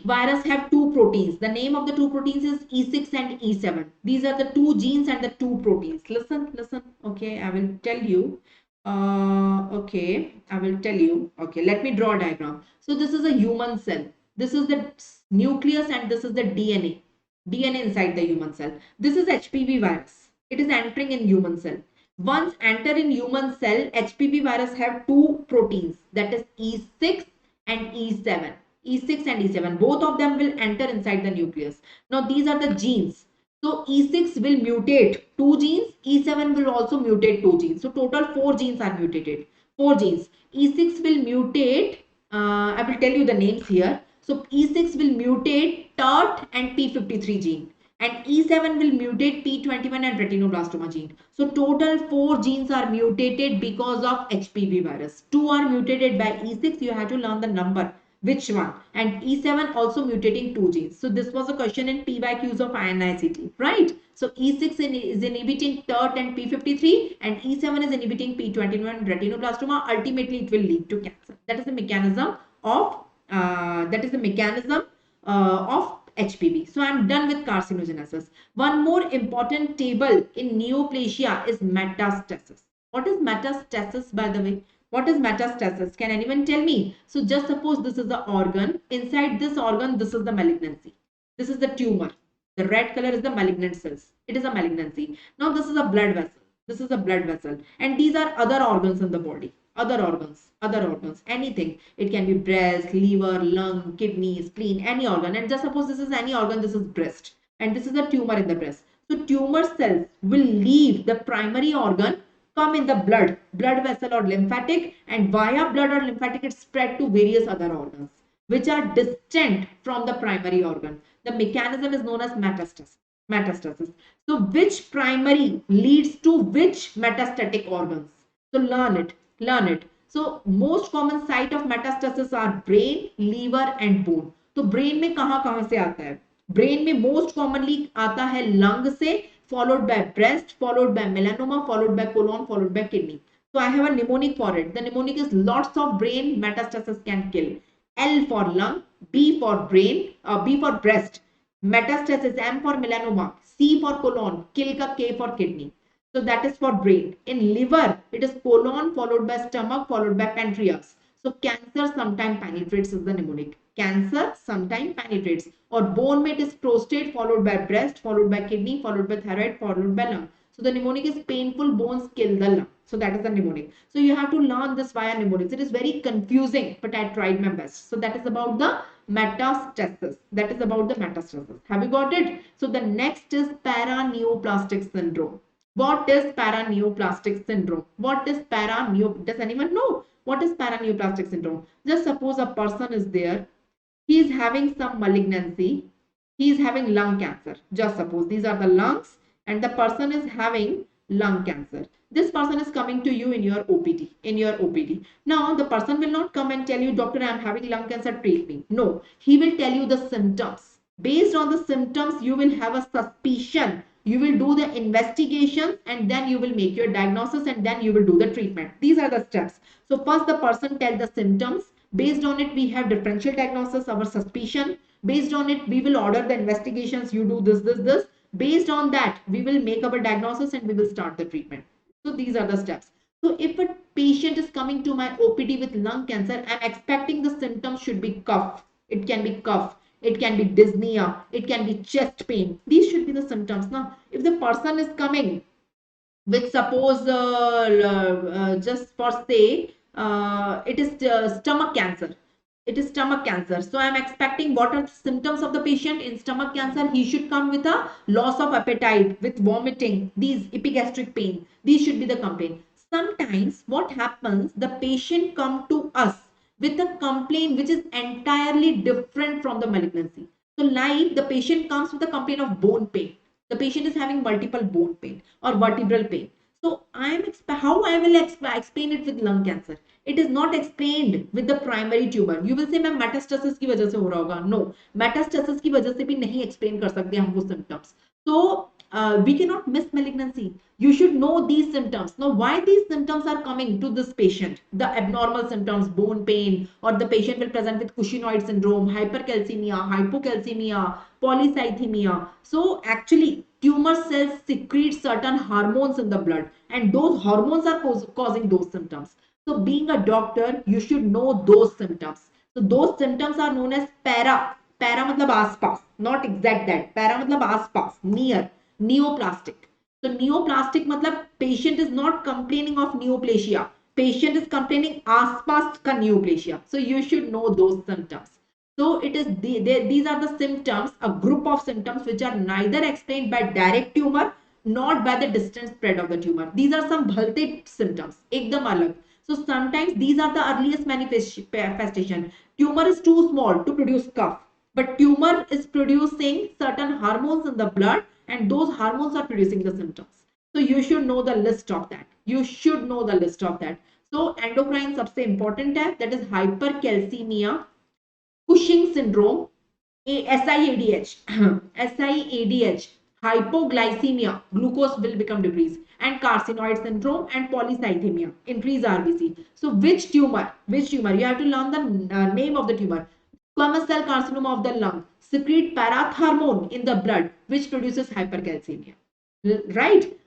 virus have 2 proteins. The name of the 2 proteins is E6 and E7. These are the 2 genes and the 2 proteins. Listen. Okay, I will tell you. Okay, let me draw a diagram. So this is a human cell. This is the nucleus and this is the DNA inside the human cell. This is HPV virus. It is entering in human cell. Once enter in human cell, HPV virus have two proteins, that is E6 and E7. E6 and E7, both of them will enter inside the nucleus. Now these are the genes. So E6 will mutate two genes, E7 will also mutate two genes. So total four genes are mutated. Four genes. E6 will mutate, I will tell you the names here. So E6 will mutate TERT and P53 gene, and E7 will mutate P21 and retinoblastoma gene. So total 4 genes are mutated because of HPV virus. 2 are mutated by E6. You have to learn the number, which one. And E7 also mutating 2 genes. So this was a question in PYQs of INICT, right? So E6 is inhibiting TERT and P53, and E7 is inhibiting P21 retinoblastoma. Ultimately, it will lead to cancer. That is the mechanism of of HPV. So I'm done with carcinogenesis. One more important table in neoplasia is metastasis. What is metastasis, by the way? What is metastasis? Can anyone tell me? So just suppose this is the organ. Inside this organ, this is the malignancy. This is the tumor. The red color is the malignant cells. It is a malignancy. Now this is a blood vessel. This is a blood vessel. And these are other organs in the body. Other organs, anything. It can be breast, liver, lung, kidney, spleen, any organ. And just suppose this is any organ, this is breast. And this is a tumor in the breast. So tumor cells will leave the primary organ, come in the blood vessel or lymphatic, and via blood or lymphatic it spread to various other organs which are distant from the primary organ. The mechanism is known as metastasis. So which primary leads to which metastatic organs? So learn it. So most common site of metastasis are brain, liver and bone. तो brain में कहां से आता है? Brain में most commonly आता है lung से, followed by breast, followed by melanoma, followed by colon, followed by kidney. So I have a mnemonic for it. The mnemonic is lots of brain metastasis can kill. L for lung, B for brain, B for breast, metastasis, M for melanoma, C for colon, kill ka K for kidney. So that is for brain. In liver, it is colon followed by stomach followed by pancreas. So cancer sometime penetrates is the mnemonic. Cancer sometime penetrates. Or bone meat is prostate followed by breast followed by kidney followed by thyroid followed by lung. So the mnemonic is painful bones kill the lung. So that is the mnemonic. So you have to learn this via mnemonics. It is very confusing, but I tried my best. So that is about the metastasis. That is about the metastasis. Have you got it? So the next is paraneoplastic syndrome. What is paraneoplastic syndrome? What is does anyone know what is paraneoplastic syndrome? Just suppose a person is there, he is having some malignancy, he is having lung cancer. Just suppose these are the lungs and the person is having lung cancer. This person is coming to you in your OPD. Now the person will not come and tell you, doctor, I am having lung cancer, treat me. No, he will tell you the symptoms. Based on the symptoms, you will have a suspicion. You will do the investigations and then you will make your diagnosis and then you will do the treatment. These are the steps. So first the person tells the symptoms. Based on it, we have differential diagnosis, our suspicion. Based on it, we will order the investigations. You do this. Based on that, we will make our diagnosis and we will start the treatment. So these are the steps. So if a patient is coming to my OPD with lung cancer, I'm expecting the symptoms should be cough. It can be cough. It can be dyspnea. It can be chest pain. These should be the symptoms. Now, if the person is coming with suppose just for say it is stomach cancer, so I'm expecting what are the symptoms of the patient in stomach cancer. He should come with a loss of appetite, with vomiting, these epigastric pain. These should be the complaint. Sometimes what happens, the patient come to us with a complaint which is entirely different from the malignancy. So like the patient comes with a complaint of bone pain, the patient is having multiple bone pain or vertebral pain. So how I will explain it with lung cancer. It is not explained with the primary tumor. You will say मैं metastasis की वजह से हो रहा होगा. No, metastasis की वजह से भी नहीं explain कर सकते हम वो symptoms. So we cannot miss malignancy. You should know these symptoms. Now, why these symptoms are coming to this patient? The abnormal symptoms, bone pain, or the patient will present with Cushingoid syndrome, hypercalcemia, hypocalcemia, polycythemia. So actually, tumor cells secrete certain hormones in the blood, and those hormones are causing those symptoms. So being a doctor, you should know those symptoms. So those symptoms are known as para मतलब आसपास, not exact that. Para मतलब आसपास, near, neoplastic. So neoplastic मतलब patient is not complaining of neoplasia. Patient is complaining आसपास का neoplasia. So you should know those symptoms. So it is these are the symptoms, a group of symptoms which are neither explained by direct tumor not by the distant spread of the tumor. These are some bhalte symptoms, ekdam alag. So sometimes these are the earliest manifestation. Tumor is too small to produce cough, but tumor is producing certain hormones in the blood, and those hormones are producing the symptoms. So you should know the list of that. You should know the list of that. So endocrine सबसे important है, that is hypercalcemia, Cushing syndrome, SIADH, SIADH, hypoglycemia, glucose will become decreased, and carcinoid syndrome and polycythemia, increase RBC. So which tumor? Which tumor? You have to learn the name of the tumor. Squamous cell carcinoma of the lung secrete parathormone in the blood, which produces hypercalcemia. Right?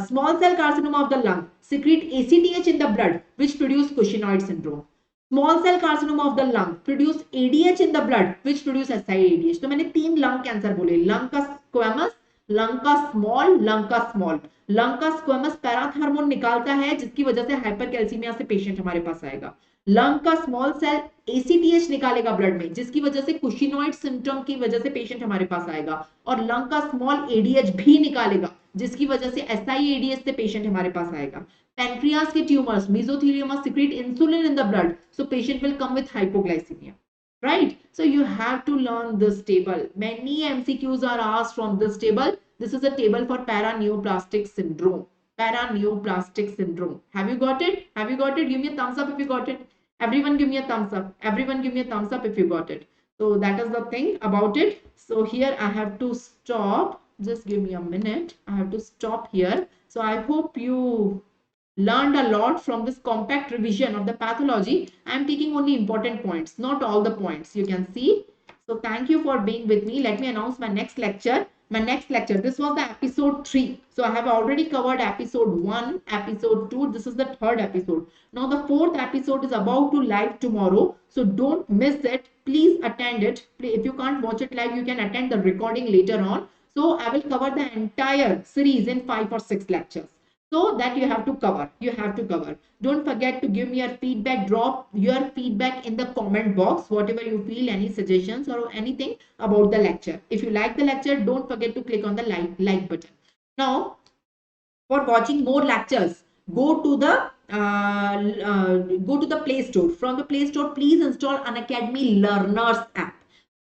Small cell carcinoma of the lung secrete ACTH in the blood, which produce Cushingoid syndrome. Small cell carcinoma of the lung produce ADH in the blood, which produce SIADH. तो मैंने 3 lung cancer बोले, lung का squamous, lung का small, lung का small. Lung का squamous parathormone निकालता है, जिसकी वजह से हाइपरकैल्सीमिया से पेशेंट हमारे पास आएगा. लंग का स्मॉल सेल ACTH निकालेगा ब्लड में, जिसकी वजह से कुशिनॉइड सिम्टम की वजह से पेशेंट हमारे पास आएगा. और लंग का स्मॉल ADH भी निकालेगा, जिसकी वजह से SIADH से पेशेंट हमारे पास आएगा. Pancreas के tumors, mesothelioma secrete insulin in the blood, so patient will come with hypoglycemia. Right? So you have to learn this table. Many MCQs are asked from this table. This is a table for paraneoplastic syndrome. Paraneoplastic syndrome. Have you got it? Have you got it? Give me a thumbs up if you got it. Everyone give me a thumbs up. Everyone give me a thumbs up if you got it. So that is the thing about it. So here I have to stop. Just give me a minute. I have to stop here. So I hope you learned a lot from this compact revision of the pathology. I am taking only important points, not all the points, you can see. So thank you for being with me. Let me announce my next lecture. My next lecture, this was the episode 3. So I have already covered episode 1, episode 2. This is the 3rd episode. Now the 4th episode is about to live tomorrow. So don't miss it. Please attend it. If you can't watch it live, you can attend the recording later on. So I will cover the entire series in 5 or 6 lectures. So that you have to cover. Don't forget to give me your feedback. Drop your feedback in the comment box, whatever you feel, any suggestions or anything about the lecture. If you like the lecture, don't forget to click on the like button. Now, for watching more lectures, go to the Play Store. From the Play Store, please install Unacademy Learners app.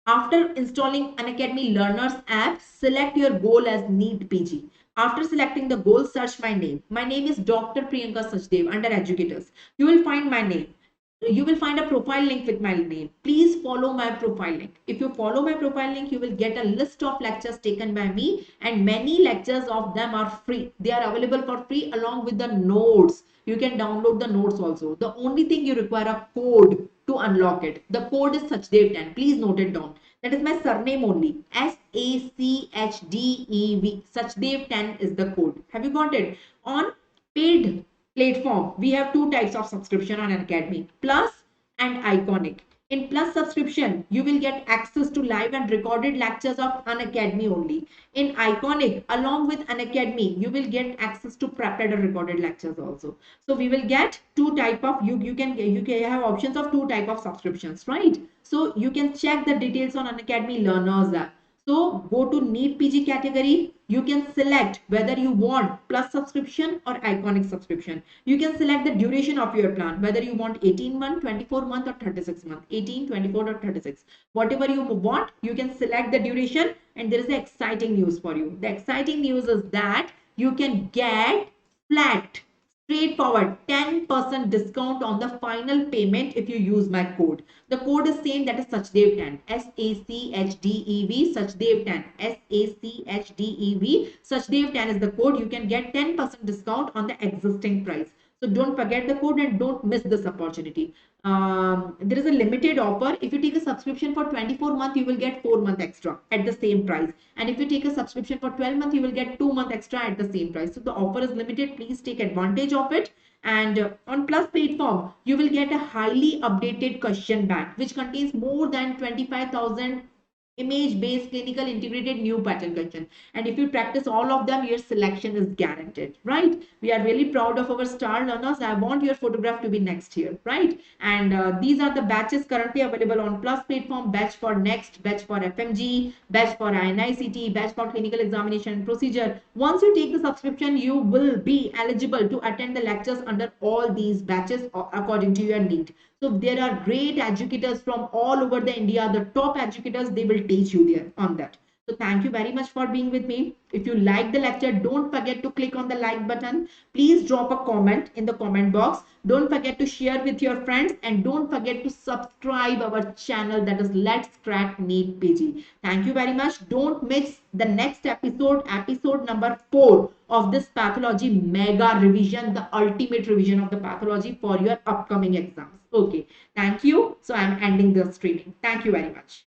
After installing Unacademy Learners app, select your goal as NEET PG. After selecting the goal, search my name. My name is Dr. Priyanka Sachdev under educators. You will find my name. You will find a profile link with my name. Please follow my profile link. If you follow my profile link, you will get a list of lectures taken by me, and many lectures of them are free. They are available for free along with the notes. You can download the notes also. The only thing you require a code to unlock it. The code is Sachdev10. Please note it down. That is my surname only. SACHDEV. Sachdev10 is the code. Have you got it? On paid platform, we have 2 types of subscription on Unacademy: Plus and Iconic. In Plus subscription, you will get access to live and recorded lectures of Unacademy only. In Iconic, along with Unacademy, you will get access to prepared and recorded lectures also. So we will get 2 type of, you can have options of 2 type of subscriptions, right? So you can check the details on Unacademy Learners app. So go to NEET PG category. You can select whether you want Plus subscription or Iconic subscription. You can select the duration of your plan, whether you want 18 month, 24 month or 36 month, 18, 24 or 36. Whatever you want, you can select the duration. And there is an exciting news for you. The exciting news is that you can get flat, straightforward 10% discount on the final payment if you use my code. The code is same, that is Sachdev10. SACHDEV, Sachdev10. SACHDEV, Sachdev10 is the code. You can get 10% discount on the existing price. So don't forget the code and don't miss this opportunity. There is a limited offer. If you take a subscription for 24 months, you will get 4 months extra at the same price. And if you take a subscription for 12 months, you will get 2 months extra at the same price. So the offer is limited. Please take advantage of it. And on Plus platform, you will get a highly updated question bank, which contains more than 25,000 image based clinical integrated new pattern question. And if you practice all of them, your selection is guaranteed, right? We are really proud of our star learners. I want your photograph to be next here, right? And these are the batches currently available on Plus platform: batch for next, batch for FMG, batch for INICT, batch for clinical examination procedure. Once you take the subscription, you will be eligible to attend the lectures under all these batches according to your need. So there are great educators from all over the India, the top educators, they will teach you there on that. So thank you very much for being with me. If you like the lecture, don't forget to click on the like button. Please drop a comment in the comment box. Don't forget to share with your friends, and don't forget to subscribe our channel, that is Let's Crack NEET PG. Thank you very much. Don't miss the next episode, episode number 4 of this pathology mega revision, the ultimate revision of the pathology for your upcoming exams. Okay, thank you. So I'm ending the streaming. Thank you very much.